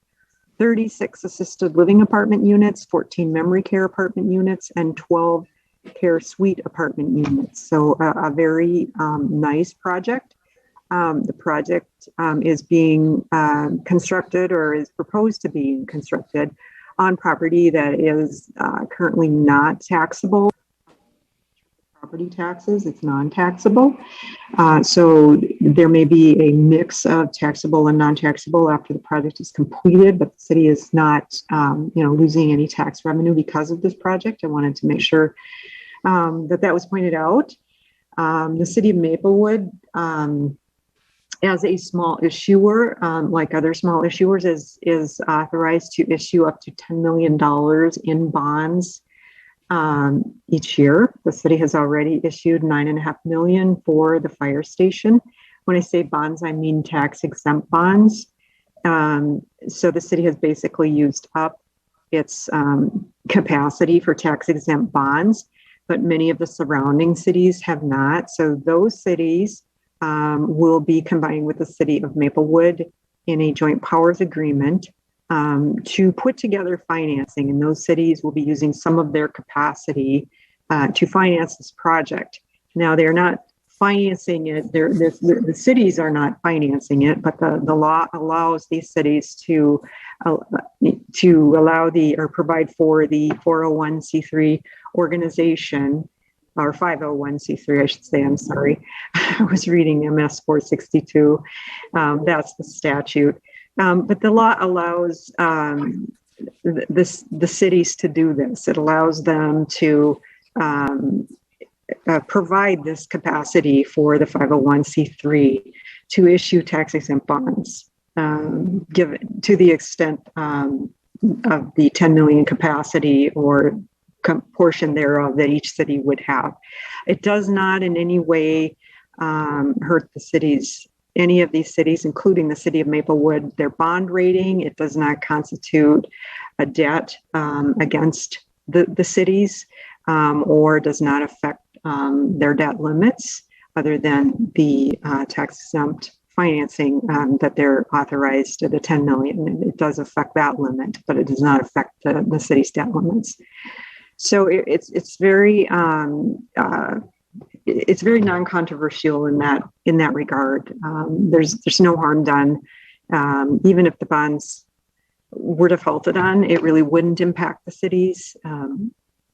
36 assisted living apartment units, 14 memory care apartment units, and 12 care suite apartment units. So a very nice project. The project is being constructed, or is proposed to be constructed, on property that is currently not taxable. Property taxes, it's non-taxable. So there may be a mix of taxable and non-taxable after the project is completed, but the city is not losing any tax revenue because of this project. I wanted to make sure that was pointed out. The city of Maplewood as a small issuer, like other small issuers, is authorized to issue up to $10 million in bonds each year. The city has already issued $9.5 million for the fire station. When I say bonds, I mean tax exempt bonds. So the city has basically used up its capacity for tax exempt bonds, but many of the surrounding cities have not. So those cities will be combining with the city of Maplewood in a joint powers agreement to put together financing, and those cities will be using some of their capacity to finance this project. Now, they're not financing it, the cities are not financing it, but the law allows these cities to allow or provide for the 401c3 organization, or 501c3, I should say, I'm sorry. I was reading MS 462. That's the statute. But the law allows the cities to do this. It allows them to provide this capacity for the 501c3 to issue tax exempt bonds, given to the extent of the 10 million capacity or portion thereof that each city would have. It does not in any way hurt the cities, any of these cities, including the city of Maplewood, their bond rating. It does not constitute a debt against the cities or does not affect their debt limits other than the tax exempt financing that they're authorized to the 10 million. It does affect that limit, but it does not affect the city's debt limits. So it's very non-controversial in that regard. There's no harm done. Even if the bonds were defaulted on, it really wouldn't impact the cities.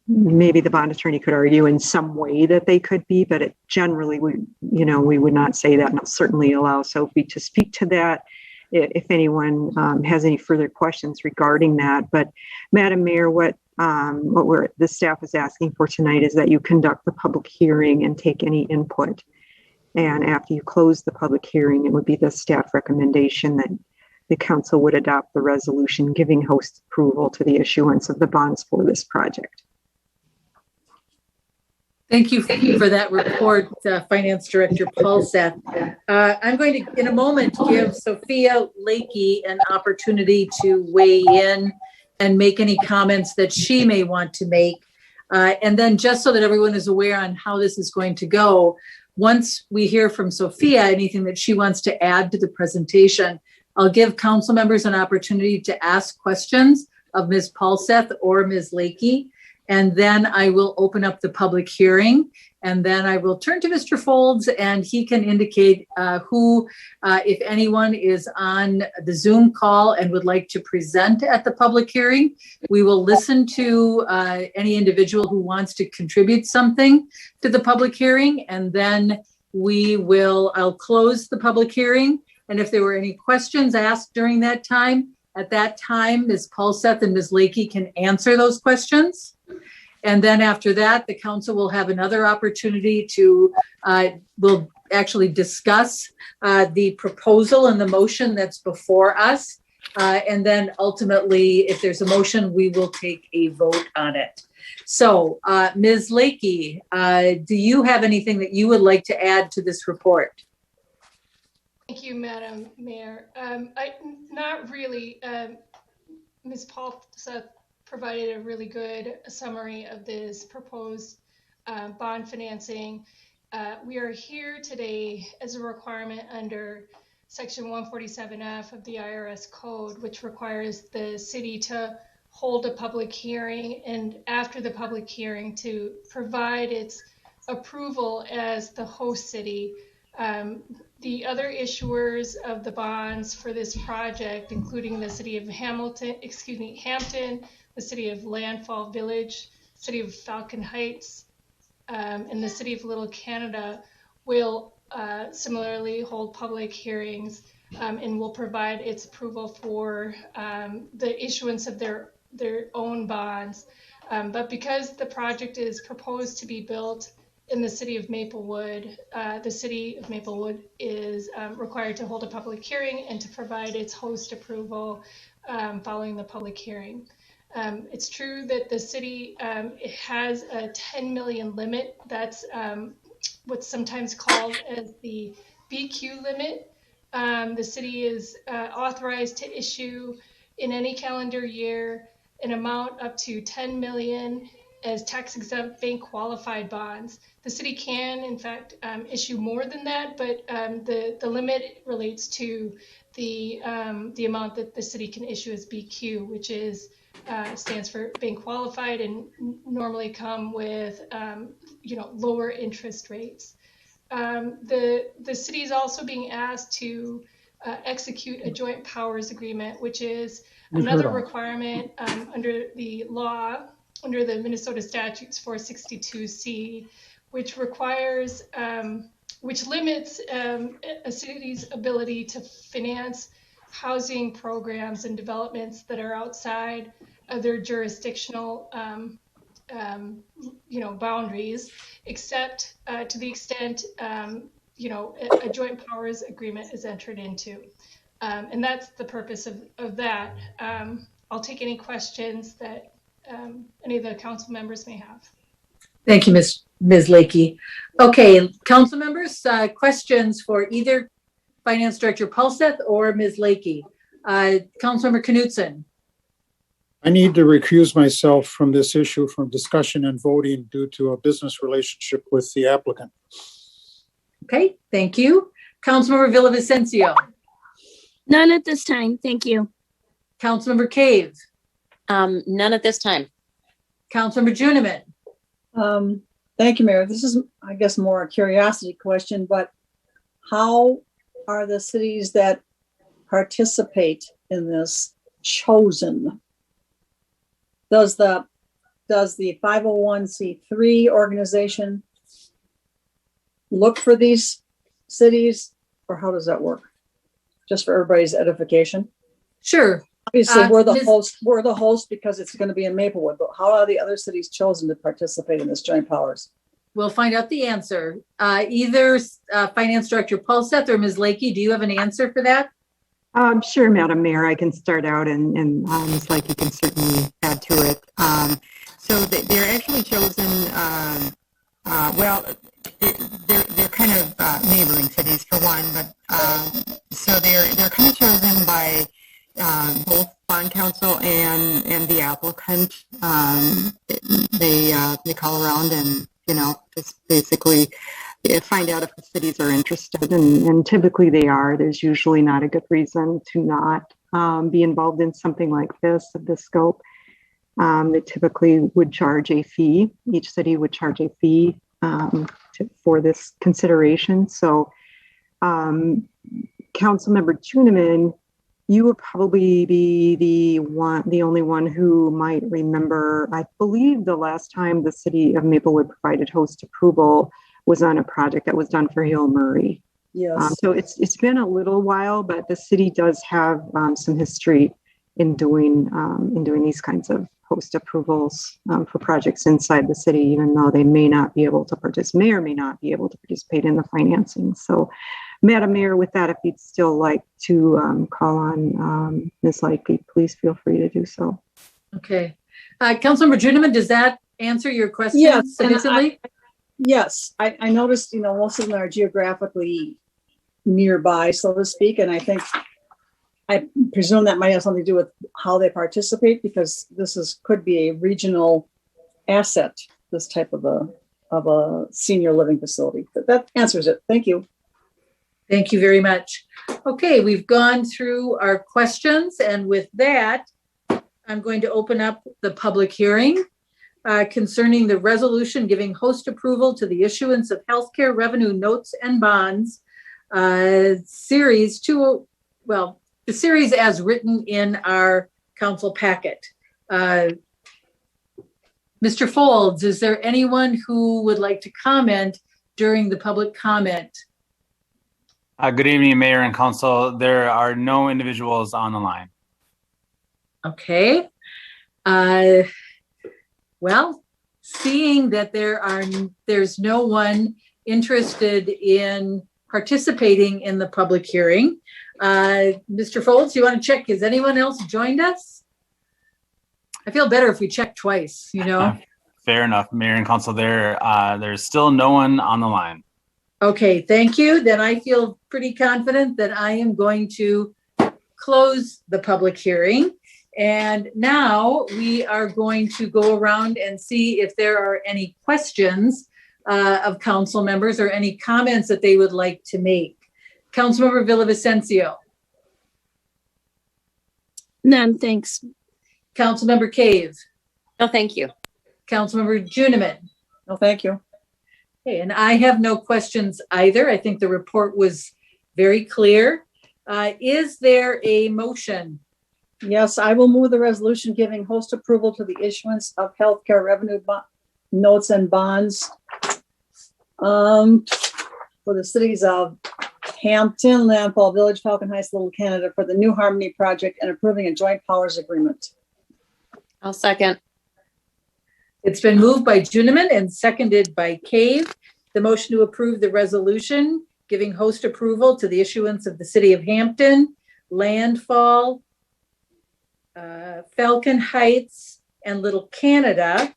Maybe the bond attorney could argue in some way that they could be, but it generally we would not say that. And I'll certainly allow Sophie to speak to that if anyone has any further questions regarding that. But Madam Mayor, what the staff is asking for tonight is that you conduct the public hearing and take any input. And after you close the public hearing, it would be the staff recommendation that the council would adopt the resolution giving host approval to the issuance of the bonds for this project. Thank you for that report, Finance Director Paulseth. I'm going to, in a moment, give Sophia Lakey an opportunity to weigh in and make any comments that she may want to make. And then just so that everyone is aware on how this is going to go, once we hear from Sophia, anything that she wants to add to the presentation, I'll give council members an opportunity to ask questions of Ms. Paulseth or Ms. Lakey. And then I will open up the public hearing. And then I will turn to Mr. Folds and he can indicate who, if anyone is on the Zoom call and would like to present at the public hearing. We will listen to any individual who wants to contribute something to the public hearing. And then I'll close the public hearing. And if there were any questions asked during that time, at that time, Ms. Paulseth and Ms. Lakey can answer those questions. And then after that, the council will have another opportunity to, we'll actually discuss the proposal and the motion that's before us. And then ultimately, if there's a motion, we will take a vote on it. So Ms. Lakey, do you have anything that you would like to add to this report? Thank you, Madam Mayor. Not really. Ms. Paulseth provided a really good summary of this proposed bond financing. We are here today as a requirement under Section 147F of the IRS Code, which requires the city to hold a public hearing and after the public hearing to provide its approval as the host city. The other issuers of the bonds for this project, including the city of Hampton, the city of Landfall Village, city of Falcon Heights, and the city of Little Canada, will similarly hold public hearings and will provide its approval for the issuance of their own bonds. But because the project is proposed to be built in the city of Maplewood, is required to hold a public hearing and to provide its host approval following the public hearing. It's true that the city it has a 10 million limit. That's what's sometimes called as the BQ limit. The city is authorized to issue in any calendar year an amount up to 10 million as tax-exempt bank qualified bonds. The city can, in fact, issue more than that, but the limit relates to the amount that the city can issue as BQ, which is stands for bank qualified and normally come with lower interest rates. The city is also being asked to execute a joint powers agreement, which is another requirement under the law, under the Minnesota statutes 462C, which requires, which limits a city's ability to finance housing programs and developments that are outside of their jurisdictional boundaries, except to the extent a joint powers agreement is entered into. And that's the purpose of that. I'll take any questions that any of the council members may have. Thank you, Ms. Lakey. Okay, council members, questions for either Finance Director Paulseth or Ms. Lakey. Councilmember Knutson. I need to recuse myself from this issue from discussion and voting due to a business relationship with the applicant. Okay, thank you. Councilmember Villavicencio. None at this time. Thank you. Councilmember Cave. None at this time. Councilmember Juniman. Thank you, Mayor. This is, I guess, more a curiosity question, but how are the cities that participate in this chosen? Does the 501c3 organization look for these cities, or how does that work? Just for everybody's edification. Sure. Obviously, we're the host. We're the host because it's going to be in Maplewood. But how are the other cities chosen to participate in this joint powers? We'll find out the answer. Either Finance Director Paulseth or Ms. Lakey, do you have an answer for that? Sure, Madam Mayor, I can start out and Ms. Lakey can certainly add to it. So they're actually chosen, they're kind of neighboring cities for one, but so they're kind of chosen by both bond counsel and the applicant. They call around and just basically find out if the cities are interested, and typically they are. There's usually not a good reason to not be involved in something like this of this scope. They typically would charge a fee. Each city would charge a fee for this consideration. So, Councilmember Juniman, you would probably be the only one who might remember. I believe the last time the city of Maplewood provided host approval was on a project that was done for Hill Murray. Yes. So it's been a little while, but the city does have some history in doing these kinds of host approvals for projects inside the city, even though they may not be able to participate in the financing. So, Madam Mayor, with that, if you'd still like to call on Ms. Lakey, please feel free to do so. Okay. Councilmember Juniman, does that answer your question sufficiently? Yes, I noticed, most of them are geographically nearby, so to speak, and I presume that might have something to do with how they participate, because could be a regional asset, this type of a senior living facility. But that answers it. Thank you. Thank you very much. Okay, we've gone through our questions, and with that, I'm going to open up the public hearing concerning the resolution giving host approval to the issuance of healthcare revenue notes and bonds, the series as written in our council packet. Mr. Folds, is there anyone who would like to comment during the public comment? Good evening, Mayor and Council. There are no individuals on the line. Okay. Well, seeing that there's no one interested in participating in the public hearing, Mr. Foltz, you want to check, has anyone else joined us? I feel better if we check twice, you know? Fair enough, Mayor and Council. There's still no one on the line. Okay, thank you. Then I feel pretty confident that I am going to close the public hearing. And now we are going to go around and see if there are any questions of council members or any comments that they would like to make. Councilmember Villavicencio. None, thanks. Councilmember Cave. No, thank you. Councilmember Juniman. No, thank you. Okay, and I have no questions either. I think the report was very clear. Is there a motion? Yes, I will move the resolution giving host approval to the issuance of healthcare revenue notes and bonds for the cities of Hampton, Lamphall Village, Falcon Heights, Little Canada for the New Harmony Project and approving a joint powers agreement. I'll second. It's been moved by Juniman and seconded by Cave. The motion to approve the resolution giving host approval to the issuance of the City of Hampton, Landfall, Falcon Heights, and Little Canada.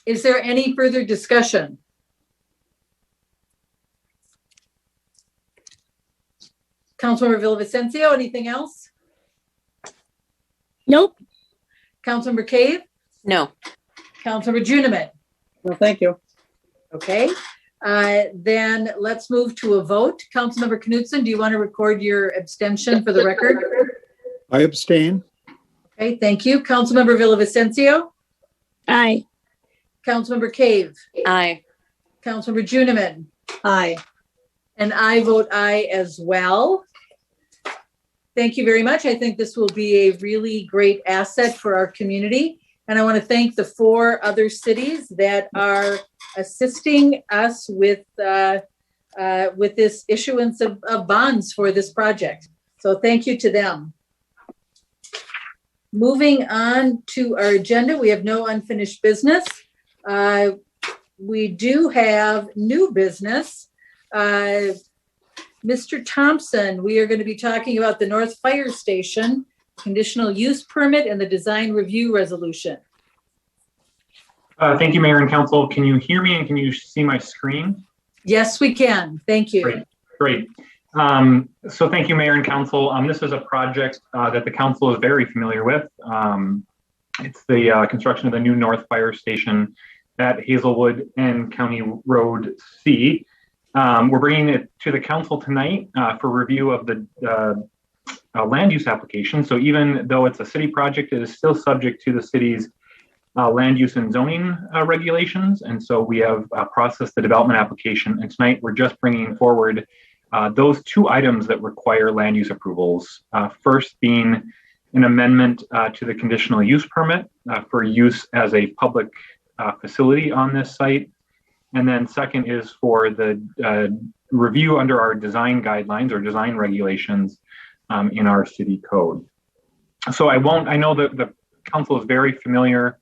Is there any further discussion? Councilmember Villavicencio, anything else? Nope. Councilmember Cave? No. Councilmember Juniman? No, thank you. Okay. Then let's move to a vote. Councilmember Knudsen, do you want to record your abstention for the record? I abstain. Okay, thank you. Councilmember Villavicencio? Aye. Councilmember Cave? Aye. Councilmember Juniman? Aye. And I vote aye as well. Thank you very much. I think this will be a really great asset for our community. And I want to thank the 4 other cities that are assisting us with this issuance of bonds for this project. So thank you to them. Moving on to our agenda, we have no unfinished business. We do have new business. Mr. Thompson, we are going to be talking about the North Fire Station conditional use permit and the design review resolution. Thank you, Mayor and Council. Can you hear me and can you see my screen? Yes, we can. Thank you. Great. So thank you, Mayor and Council. This is a project that the Council is very familiar with. It's the construction of the new North Fire Station at Hazelwood and County Road C. We're bringing it to the Council tonight for review of the land use application. So even though it's a city project, it is still subject to the city's land use and zoning regulations. And so we have processed the development application. And tonight we're just bringing forward those 2 items that require land use approvals. First being an amendment to the conditional use permit for use as a public facility on this site. And then second is for the review under our design guidelines or design regulations in our city code. So I know that the Council is very familiar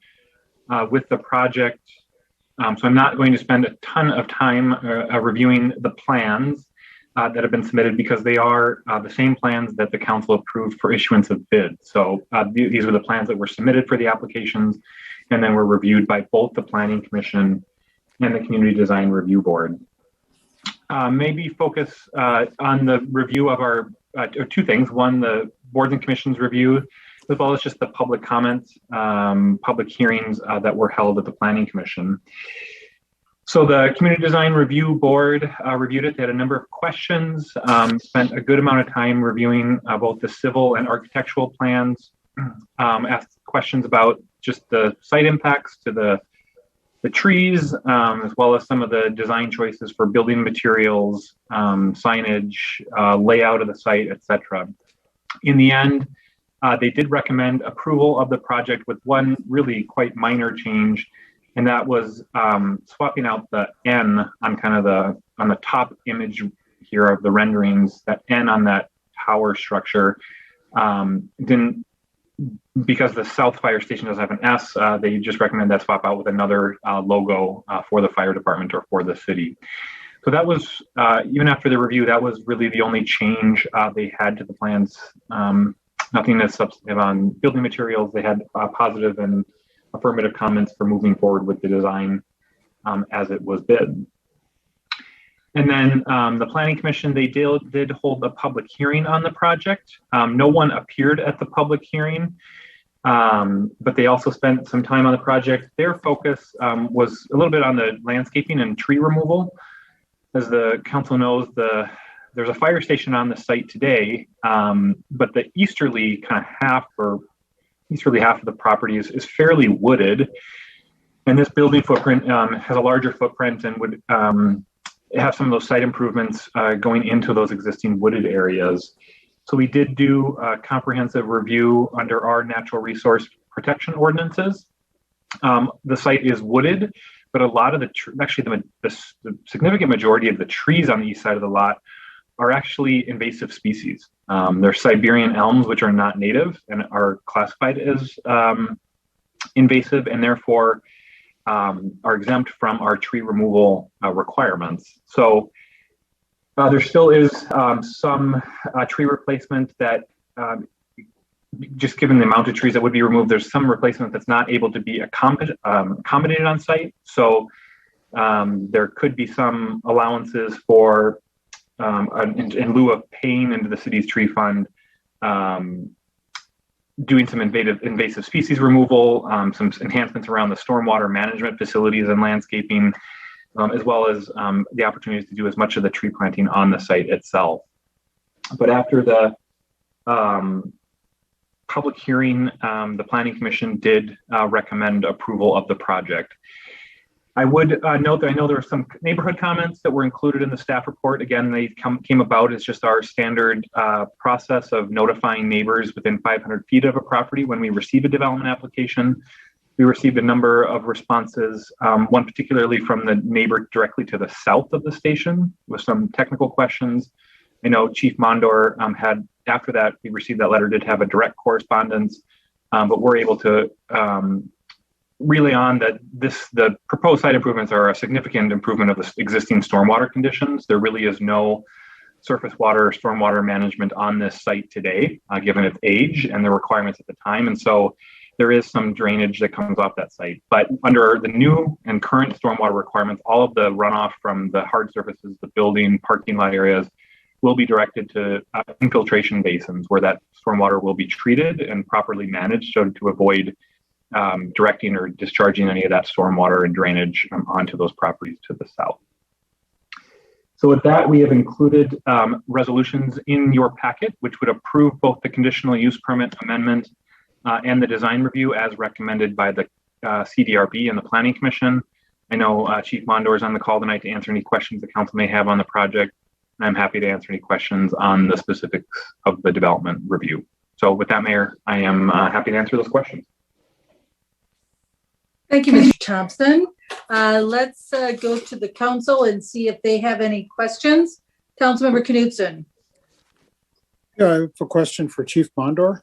with the project. So I'm not going to spend a ton of time reviewing the plans that have been submitted because they are the same plans that the Council approved for issuance of bids. So these are the plans that were submitted for the applications and then were reviewed by both the Planning Commission and the Community Design Review Board. Maybe focus on the review of our 2 things. One, the boards and commissions review, as well as just the public comments, public hearings that were held at the Planning Commission. So the Community Design Review Board reviewed it. They had a number of questions, spent a good amount of time reviewing both the civil and architectural plans, asked questions about just the site impacts to the trees, as well as some of the design choices for building materials, signage, layout of the site, etc. In the end, they did recommend approval of the project with one really quite minor change, and that was swapping out the N on on the top image here of the renderings. That N on that tower structure didn't because the South Fire Station doesn't have an S, they just recommend that swap out with another logo for the fire department or for the city. So that was, even after the review, that was really the only change they had to the plans. Nothing that's substantive on building materials. They had positive and affirmative comments for moving forward with the design as it was bid. And then the Planning Commission, they did hold a public hearing on the project. No one appeared at the public hearing, but they also spent some time on the project. Their focus was a little bit on the landscaping and tree removal. As the council knows, there's a fire station on the site today, but the easterly kind of half of the property is fairly wooded. And this building footprint has a larger footprint and would have some of those site improvements going into those existing wooded areas. So we did do a comprehensive review under our natural resource protection ordinances. The site is wooded, but a lot of the significant majority of the trees on the east side of the lot are actually invasive species. They're Siberian elms, which are not native and are classified as invasive, and therefore are exempt from our tree removal requirements. So there still is some tree replacement that, just given the amount of trees that would be removed, there's some replacement that's not able to be accommodated on site. So there could be some allowances for, in lieu of paying into the city's tree fund, doing some invasive species removal, some enhancements around the stormwater management facilities and landscaping, as well as the opportunities to do as much of the tree planting on the site itself. But after the public hearing, the Planning Commission did recommend approval of the project. I would note that I know there were some neighborhood comments that were included in the staff report. Again, they came about as just our standard process of notifying neighbors within 500 feet of a property when we receive a development application. We received a number of responses, one particularly from the neighbor directly to the south of the station with some technical questions. I know Chief Mondor had, after that, we received that letter, did have a direct correspondence, but we're able to relay on that the proposed site improvements are a significant improvement of the existing stormwater conditions. There really is no surface water or stormwater management on this site today, given its age and the requirements at the time. And so there is some drainage that comes off that site. But under the new and current stormwater requirements, all of the runoff from the hard surfaces, the building, parking lot areas, will be directed to infiltration basins where that stormwater will be treated and properly managed so to avoid directing or discharging any of that stormwater and drainage onto those properties to the south. So with that, we have included resolutions in your packet, which would approve both the conditional use permit amendment and the design review as recommended by the CDRB and the Planning Commission. I know Chief Mondor is on the call tonight to answer any questions the council may have on the project. I'm happy to answer any questions on the specifics of the development review. So with that, Mayor, I am happy to answer those questions. Thank you, Mr. Thompson. Let's go to the council and see if they have any questions. Councilmember Knudsen. Yeah, I have a question for Chief Mondor.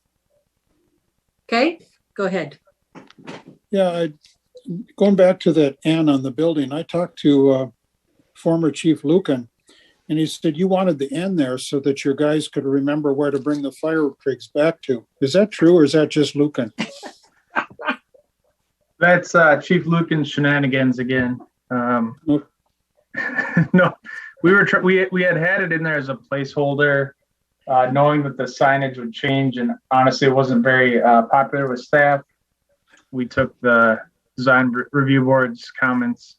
Okay, go ahead. Yeah, going back to that N on the building, I talked to former Chief Lucan, and he said you wanted the N there so that your guys could remember where to bring the fire rigs back to. Is that true, or is that just Lucan? That's Chief Lucan's shenanigans again. No, we had it in there as a placeholder, knowing that the signage would change, and honestly, it wasn't very popular with staff. We took the design review board's comments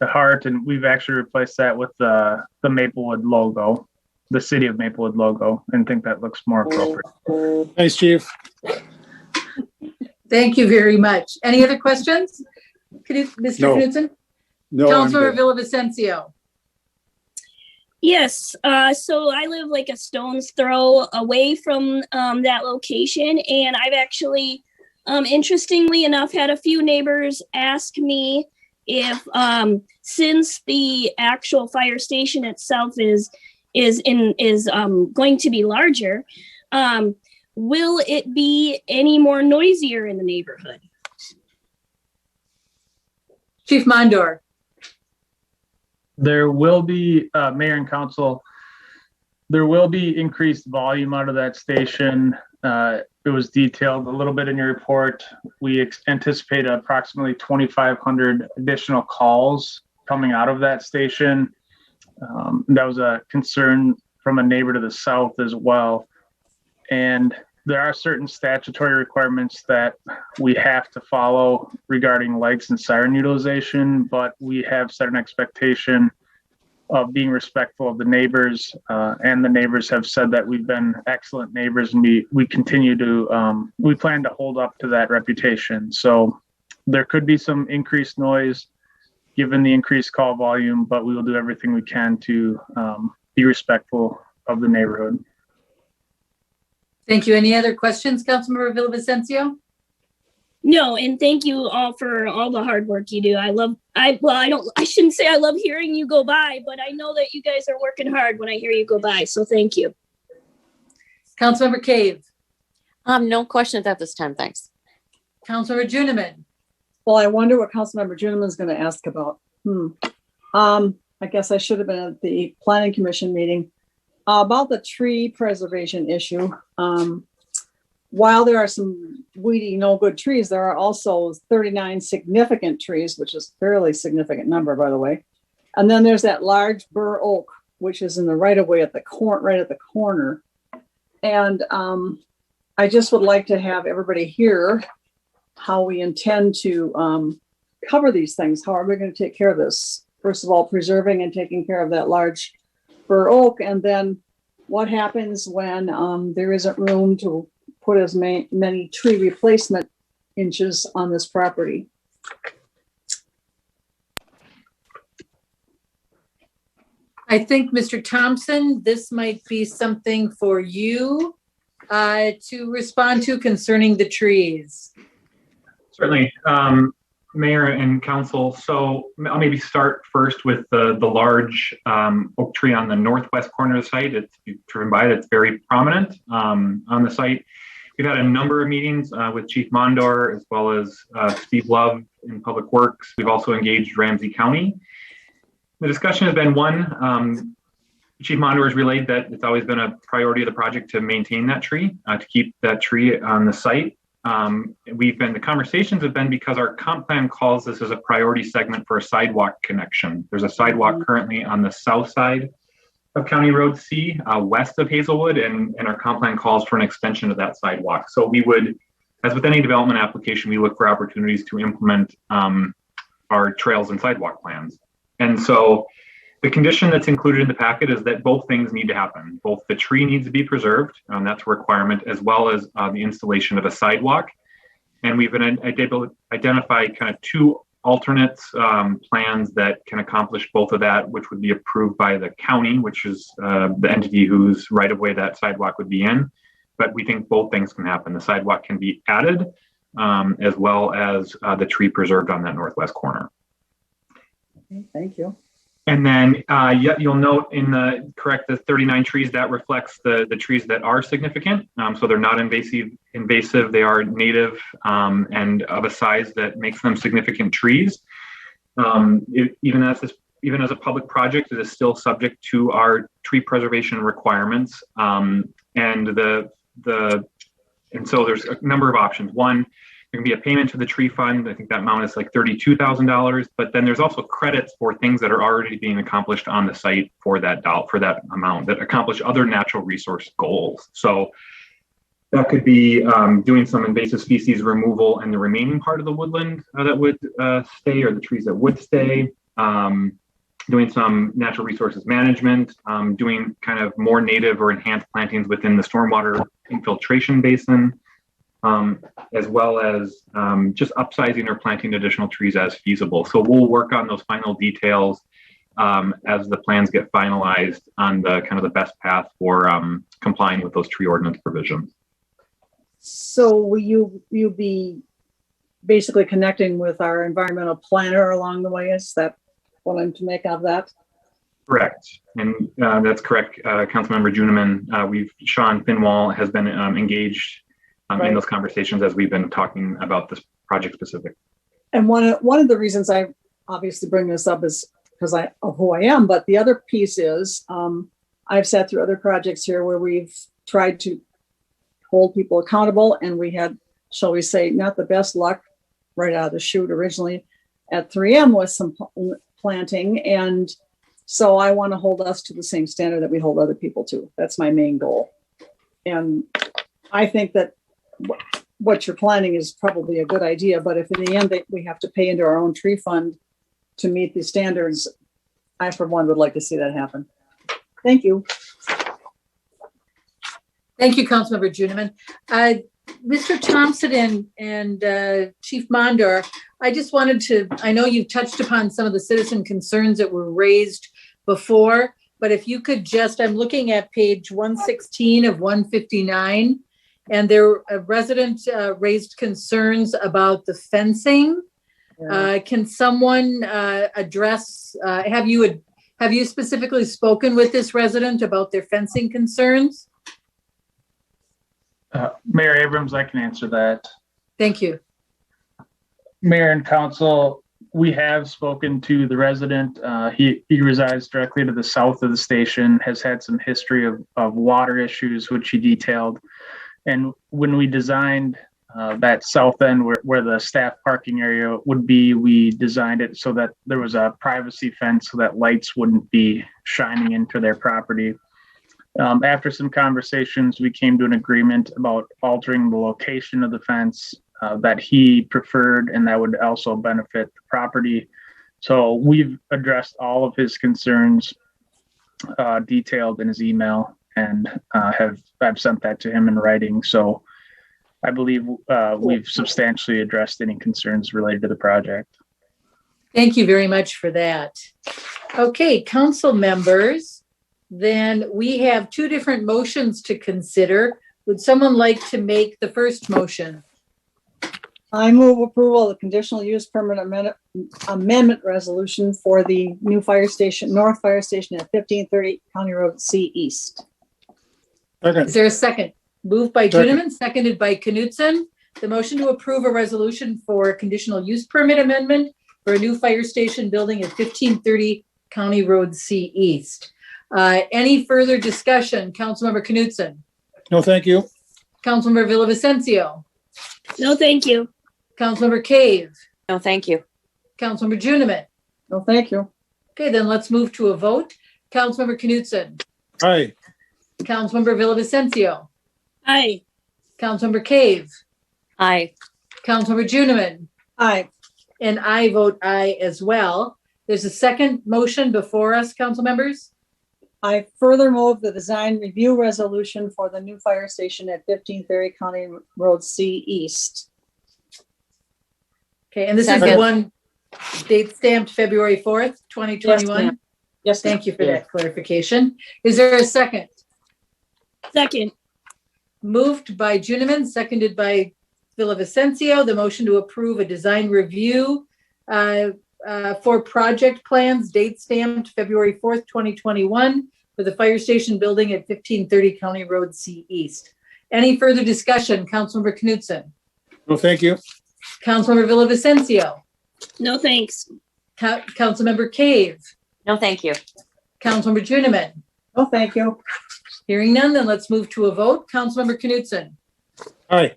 to heart, and we've actually replaced that with the Maplewood logo, the City of Maplewood logo, and think that looks more appropriate. Thanks, Chief. Thank you very much. Any other questions? Mr. Knudsen? No. Councilmember Villavicencio. Yes, so I live like a stone's throw away from that location, and I've actually, interestingly enough, had a few neighbors ask me if, since the actual fire station itself is going to be larger, will it be any more noisier in the neighborhood? Chief Mondor. There will be, Mayor and Council, there will be increased volume out of that station. It was detailed a little bit in your report. We anticipate approximately 2,500 additional calls coming out of that station. That was a concern from a neighbor to the south as well. And there are certain statutory requirements that we have to follow regarding lights and siren utilization, but we have set an expectation of being respectful of the neighbors, and the neighbors have said that we've been excellent neighbors, and we continue to, we plan to hold up to that reputation. So there could be some increased noise given the increased call volume, but we will do everything we can to be respectful of the neighborhood. Thank you. Any other questions, Councilmember Villavicencio? No, and thank you all for all the hard work you do. I shouldn't say I love hearing you go by, but I know that you guys are working hard when I hear you go by. So thank you. Councilmember Cave. No questions at this time, thanks. Councilmember Juniman. Well, I wonder what Councilmember Juniman is going to ask about. I guess I should have been at the Planning Commission meeting about the tree preservation issue. While there are some weedy, no good trees, there are also 39 significant trees, which is a fairly significant number, by the way. And then there's that large bur oak, which is in the right of way at the right at the corner. And I just would like to have everybody hear how we intend to cover these things. How are we going to take care of this? First of all, preserving and taking care of that large bur oak, and then what happens when there isn't room to put as many tree replacement inches on this property. I think, Mr. Thompson, this might be something for you to respond to concerning the trees. Certainly, Mayor and Council. So I'll maybe start first with the large oak tree on the northwest corner of the site. It's driven by it. It's very prominent on the site. We've had a number of meetings with Chief Mondor as well as Steve Love in Public Works. We've also engaged Ramsey County. The discussion has been one, Chief Mondor has relayed that it's always been a priority of the project to maintain that tree, to keep that tree on the site. The conversations have been because our comp plan calls this as a priority segment for a sidewalk connection. There's a sidewalk currently on the south side of County Road C, west of Hazelwood, and our comp plan calls for an extension of that sidewalk. So we would, as with any development application, we look for opportunities to implement our trails and sidewalk plans. And so the condition that's included in the packet is that both things need to happen. Both the tree needs to be preserved, that's a requirement, as well as the installation of a sidewalk. And we've identified kind of two alternates plans that can accomplish both of that, which would be approved by the county, which is the entity whose right of way that sidewalk would be in. But we think both things can happen. The sidewalk can be added as well as the tree preserved on that northwest corner. Okay, thank you. And then you'll note in the 39 trees, that reflects the trees that are significant. So they're not invasive, they are native and of a size that makes them significant trees. Even as a public project, it is still subject to our tree preservation requirements. And so there's a number of options. One, there can be a payment to the tree fund. I think that amount is like $32,000, but then there's also credits for things that are already being accomplished on the site for that amount that accomplish other natural resource goals. So that could be doing some invasive species removal in the remaining part of the woodland that would stay, or the trees that would stay, doing some natural resources management, doing kind of more native or enhanced plantings within the stormwater infiltration basin, as well as just upsizing or planting additional trees as feasible. So we'll work on those final details as the plans get finalized on the kind of the best path for complying with those tree ordinance provisions. So will you be basically connecting with our environmental planner along the way? Is that what I'm to make of that? Correct. And that's correct, Councilmember Juniman. Sean Finwall has been engaged Right. in those conversations as we've been talking about this project specific. And one of the reasons I obviously bring this up is because of who I am, but the other piece is I've sat through other projects here where we've tried to hold people accountable, and we had, shall we say, not the best luck right out of the chute originally at 3M with some planting. And so I want to hold us to the same standard that we hold other people to. That's my main goal. And I think that what you're planning is probably a good idea, but if in the end we have to pay into our own tree fund to meet these standards, I for one would like to see that happen. Thank you. Thank you, Councilmember Juniman. Mr. Thompson and Chief Mondor, I just wanted to, I know you touched upon some of the citizen concerns that were raised before, but if you could just, I'm looking at page 116 of 159, and there a resident raised concerns about the fencing. Yeah. Can someone address, have you specifically spoken with this resident about their fencing concerns? Mayor Abrams, I can answer that. Thank you. Mayor and council, we have spoken to the resident. He resides directly to the south of the station, has had some history of water issues, which he detailed. And when we designed that south end where the staff parking area would be, we designed it so that there was a privacy fence so that lights wouldn't be shining into their property. After some conversations, we came to an agreement about altering the location of the fence that he preferred, and that would also benefit the property. So we've addressed all of his concerns detailed in his email, and I've sent that to him in writing. So I believe we've substantially addressed any concerns related to the project. Thank you very much for that. Okay, council members, then we have two different motions to consider. Would someone like to make the first motion? I move approval of the conditional use permit amendment resolution for the new fire station, North Fire Station at 1530 County Road C East. Second. Is there a second? Moved by Juniman, seconded by Knutson. The motion to approve a resolution for conditional use permit amendment for a new fire station building at 1530 County Road C East. Any further discussion? Councilmember Knutson. No, thank you. Councilmember Villavicencio. No, thank you. Councilmember Cave. No, thank you. Councilmember Juniman. No, thank you. Okay, then let's move to a vote. Councilmember Knutson. Aye. Councilmember Villavicencio. Aye. Councilmember Cave. Aye. Councilmember Juniman. Aye. And I vote aye as well. There's a second motion before us, council members. I further move the design review resolution for the new fire station at 1530 County Road C East. Okay, and this is the one date stamped February 4th, 2021. Yes, Thank you for that clarification. Is there a second? Second. Moved by Juniman, seconded by Villavicencio. The motion to approve a design review for project plans, date stamped February 4th, 2021 for the fire station building at 1530 County Road C East. Any further discussion? Councilmember Knutson. No, thank you. Councilmember Villavicencio. No, thanks. Councilmember Cave. No, thank you. Councilmember Juniman. No, thank you. Hearing none, then let's move to a vote. Councilmember Knutson. Aye.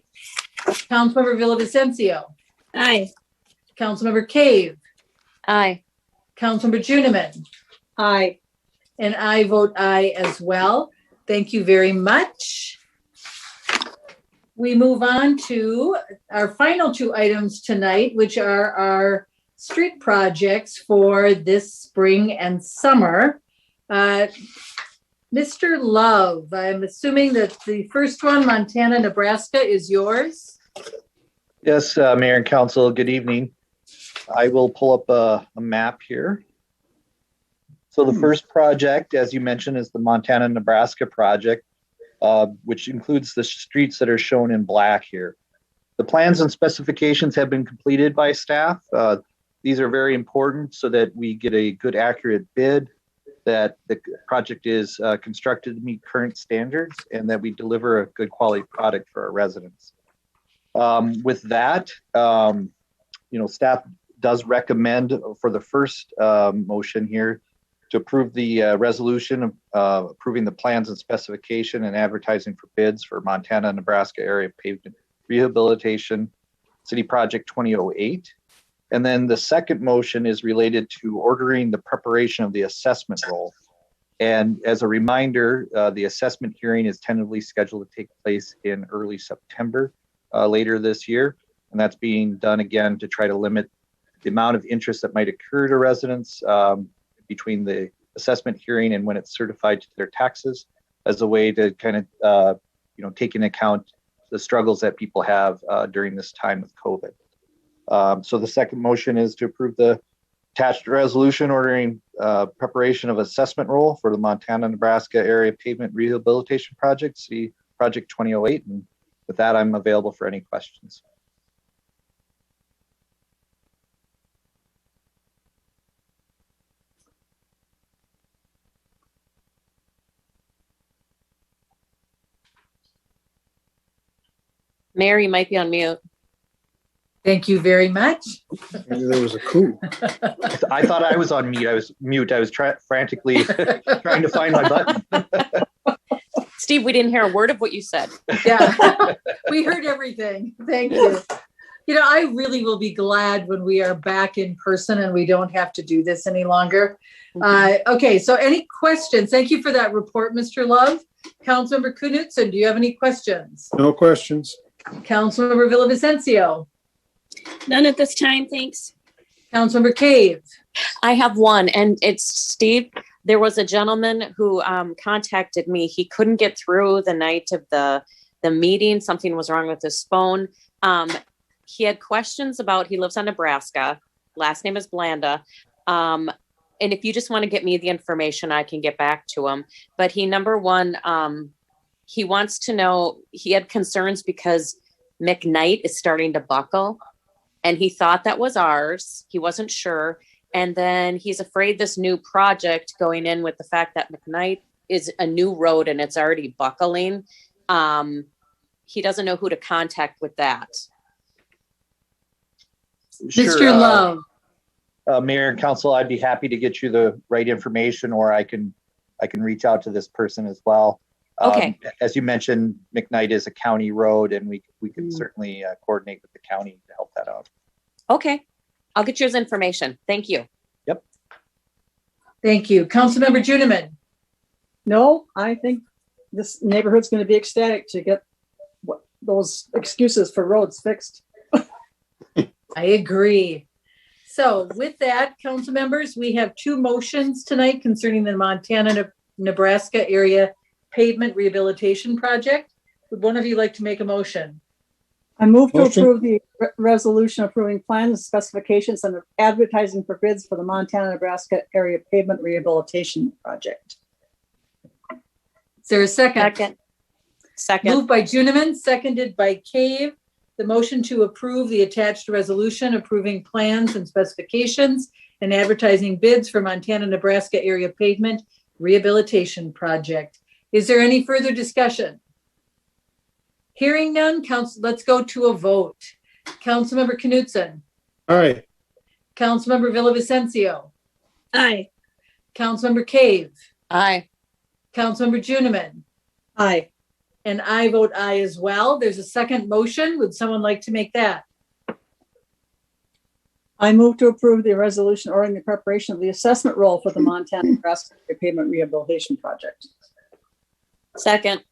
Councilmember Villavicencio. Aye. Councilmember Cave. Aye. Councilmember Juniman. Aye. And I vote aye as well. Thank you very much. We move on to our final two items tonight, which are our street projects for this spring and summer. Mr. Love, I'm assuming that the first one, Montana, Nebraska, is yours. Yes, Mayor and Council, good evening. I will pull up a map here. So the first project, as you mentioned, is the Montana, Nebraska project, which includes the streets that are shown in black here. The plans and specifications have been completed by staff. These are very important so that we get a good, accurate bid. that the project is constructed to meet current standards and that we deliver a good quality product for our residents. With that, staff does recommend for the first motion here to approve the resolution of approving the plans and specification and advertising for bids for Montana, Nebraska area pavement rehabilitation city project 2008. And then the second motion is related to ordering the preparation of the assessment roll. And as a reminder, the assessment hearing is tentatively scheduled to take place in early September later this year. And that's being done again to try to limit the amount of interest that might occur to residents between the assessment hearing and when it's certified to their taxes, as a way to kind of take into account the struggles that people have during this time with COVID. So the second motion is to approve the attached resolution ordering preparation of assessment roll for the Montana, Nebraska area pavement rehabilitation project, city project 2008. And with that, I'm available for any questions. Mayor, you might be on mute. Thank you very much. Maybe there was a coup. I thought I was on mute. I was frantically trying to find my button. Steve, we didn't hear a word of what you said. Yeah, we heard everything. Thank you. I really will be glad when we are back in person and we don't have to do this any longer. Okay, so any questions? Thank you for that report, Mr. Love. Councilmember Knutson, do you have any questions? No questions. Councilmember Villavicencio. None at this time, thanks. Councilmember Cave. I have one, and it's Steve. There was a gentleman who contacted me. He couldn't get through the night of the meeting. Something was wrong with his phone. He had questions about, he lives in Nebraska. Last name is Blanda. And if you just want to get me the information, I can get back to him. But number one, he wants to know, he had concerns because McKnight is starting to buckle. And he thought that was ours. He wasn't sure. And then he's afraid this new project going in with the fact that McKnight is a new road and it's already buckling. He doesn't know who to contact with that. Sure, Mr. Love. Mayor and Council, I'd be happy to get you the right information, or I can reach out to this person as well. Okay. As you mentioned, McKnight is a county road, and we can certainly coordinate with the county to help that out. Okay. I'll get you his information. Thank you. Yep. Thank you. Councilmember Juniman. No, I think this neighborhood's going to be ecstatic to get those excuses for roads fixed. I agree. So with that, council members, we have two motions tonight concerning the Montana, Nebraska area pavement rehabilitation project. Would one of you like to make a motion? I move to Motion. approve the resolution approving plans and specifications and advertising for bids for the Montana, Nebraska area pavement rehabilitation project. Is there a second? Second. Moved by Juniman, seconded by Cave. The motion to approve the attached resolution approving plans and specifications and advertising bids for Montana, Nebraska area pavement rehabilitation project. Is there any further discussion? Hearing none, let's go to a vote. Councilmember Knutson. Aye. Councilmember Villavicencio. Aye. Councilmember Cave. Aye. Councilmember Juniman. Aye. And I vote aye as well. There's a second motion. Would someone like to make that? I move to approve the resolution ordering the preparation of the assessment roll for the Montana, Nebraska area pavement rehabilitation project. Second.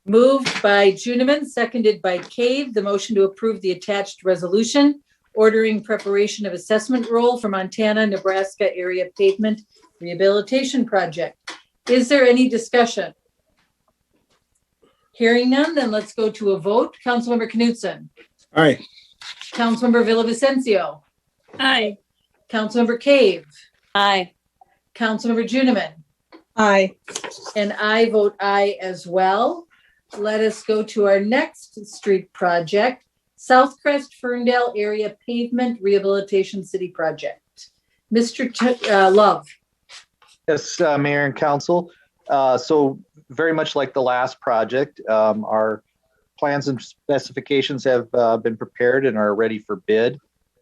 Moved by Juniman, seconded by Cave. The motion to approve the attached resolution ordering preparation of assessment roll for Montana, Nebraska area pavement rehabilitation project. Is there any discussion? Hearing none, then let's go to a vote. Councilmember Knutson. Aye. Councilmember Villavicencio. Aye. Councilmember Cave. Aye. Councilmember Juniman. Aye. And I vote aye as well. Let us go to our next street project, Southcrest Ferndale Area Pavement Rehabilitation City Project. Mr. Love. Yes, Mayor and Council. So very much like the last project, our plans and specifications have been prepared and are ready for bid.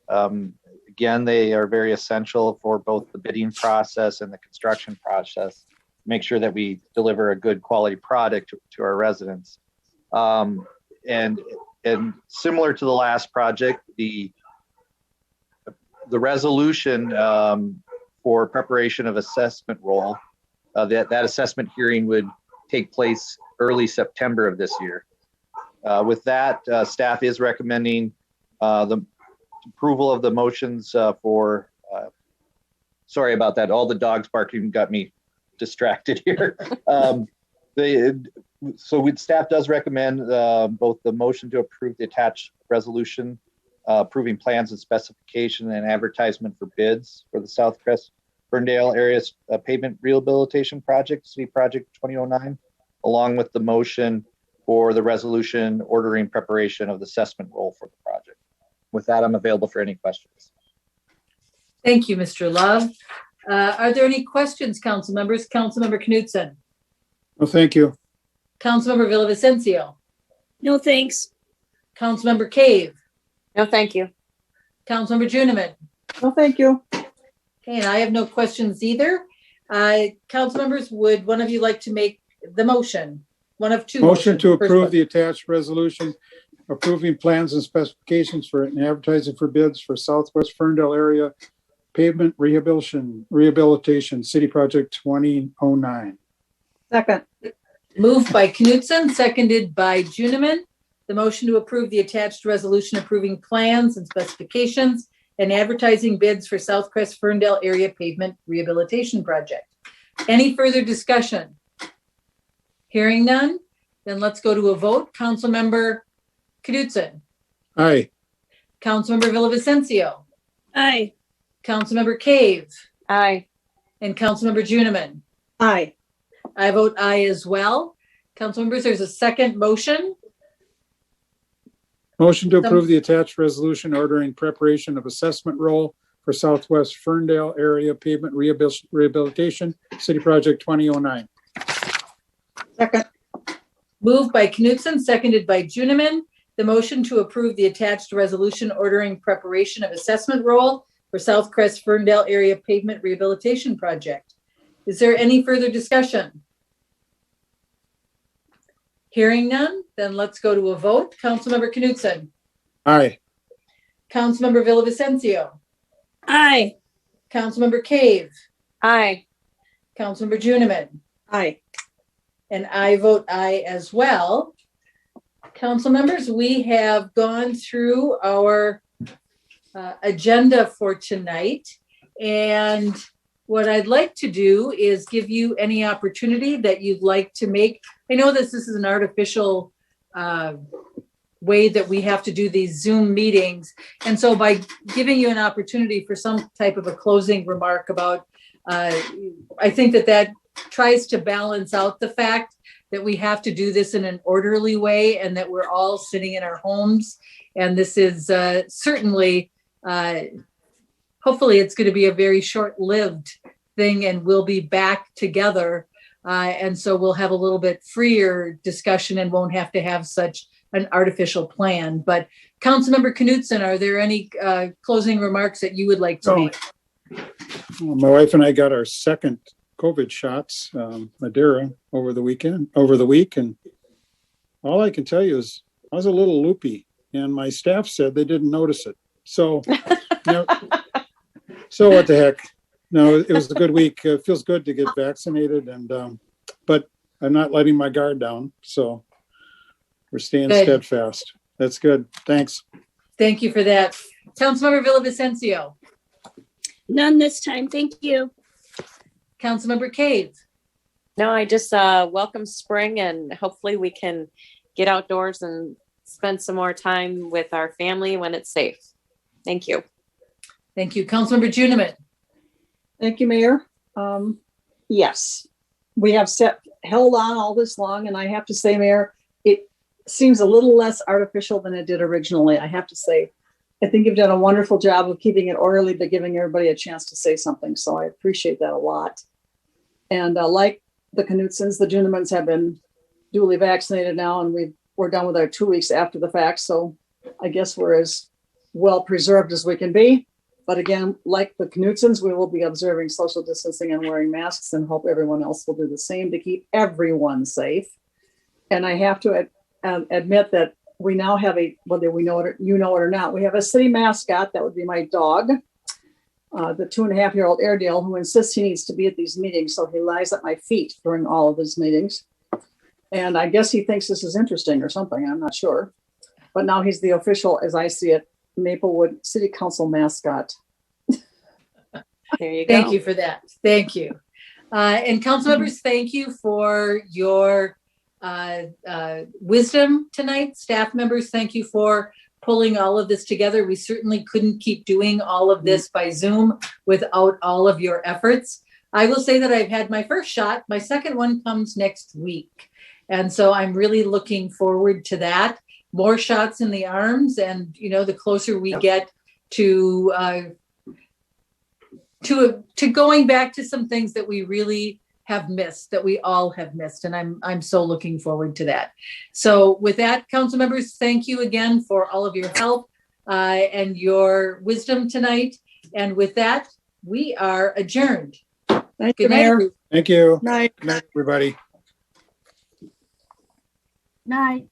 Again, they are very essential for both the bidding process and the construction process. Make sure that we deliver a good quality product to our residents. And similar to the last project, the resolution for preparation of assessment roll, that assessment hearing would take place early September of this year. With that, staff is recommending the approval of the motions for, sorry about that, all the dogs barking got me distracted here. Staff does recommend both the motion to approve the attached resolution approving plans and specification and advertisement for bids for the Southcrest Ferndale area pavement rehabilitation project, City Project 2009, along with the motion for the resolution ordering preparation of the assessment roll for the project. With that, I'm available for any questions. Thank you, Mr. Love. Are there any questions, council members? Councilmember Knudsen. Well, thank you. Councilmember Villavicencio. No, thanks. Councilmember Cave. No, thank you. Councilmember Juniman. No, thank you. Okay, and I have no questions either. Council members, would one of you like to make the motion? One of two Motion motions. to First approve one. the attached resolution approving plans and specifications for and advertising for bids for Southwest Ferndale area pavement rehabilitation City Project 2009. Second. Moved by Knudsen, seconded by Juniman. The motion to approve the attached resolution approving plans and specifications and advertising bids for Southcrest Ferndale area pavement rehabilitation project. Any further discussion? Hearing none, then let's go to a vote. Councilmember Knudsen. Aye. Councilmember Villavicencio. Aye. Councilmember Cave. Aye. And Councilmember Juniman. Aye. I vote aye as well. Council members, there's a second motion. Motion to approve the attached resolution ordering preparation of assessment roll for Southwest Ferndale area pavement rehabilitation City Project 2009. Second. Moved by Knudsen, seconded by Juniman. The motion to approve the attached resolution ordering preparation of assessment roll for Southcrest Ferndale area pavement rehabilitation project. Is there any further discussion? Hearing none, then let's go to a vote. Councilmember Knudsen. Aye. Councilmember Villavicencio. Aye. Councilmember Cave. Aye. Councilmember Juniman. Aye. And I vote aye as well. Council members, we have gone through our agenda for tonight. And what I'd like to do is give you any opportunity that you'd like to make. I know this is an artificial way that we have to do these Zoom meetings. And so by giving you an opportunity for some type of a closing remark about, I think that tries to balance out the fact that we have to do this in an orderly way and that we're all sitting in our homes. And this is certainly, hopefully it's going to be a very short-lived thing and we'll be back together. And so we'll have a little bit freer discussion and won't have to have such an artificial plan. But Councilmember Knudsen, are there any closing remarks that you would like to make? Well, my wife and I got our second COVID shots, Madeira, over the week, and all I can tell you is I was a little loopy, and my staff said they didn't notice it. So, so what the heck? No, it was a good week. It feels good to get vaccinated, and but I'm not letting my guard down. So we're staying steadfast. That's good. Thanks. Thank you for that. Councilmember Villavicencio. None this time. Thank you. Councilmember Cave. No, I just welcome spring and hopefully we can get outdoors and spend some more time with our family when it's safe. Thank you. Thank you. Councilmember Juniman. Thank you, Mayor. Yes, we have held on all this long, and I have to say, Mayor, it seems a little less artificial than it did originally. I have to say, I think you've done a wonderful job of keeping it orderly, but giving everybody a chance to say something. So I appreciate that a lot. And like the Knutsons, the Junemans have been duly vaccinated now, and we're done with our 2 weeks after the fact. So I guess we're as well preserved as we can be. But again, like the Knutsons, we will be observing social distancing and wearing masks, and hope everyone else will do the same to keep everyone safe. And I have to admit that we now have whether we know it or you know it or not, we have a city mascot. That would be my dog, the 2.5-year-old Airedale, who insists he needs to be at these meetings. So he lies at my feet during all of his meetings. And I guess he thinks this is interesting or something. I'm not sure. But now he's the official, as I see it, Maplewood City Council mascot. There you go. Thank you for that. Thank you. And council members, thank you for your wisdom tonight. Staff members, thank you for pulling all of this together. We certainly couldn't keep doing all of this by Zoom without all of your efforts. I will say that I've had my first shot. My second one comes next week. And so I'm really looking forward to that. More shots in the arms, and the closer we get to going back to some things that we really have missed, that we all have missed, and I'm so looking forward to that. So with that, council members, thank you again for all of your help and your wisdom tonight. And with that, we are adjourned. Thank Good you, night, Mayor. everyone. Thank you. Night. Good night, everybody. Night.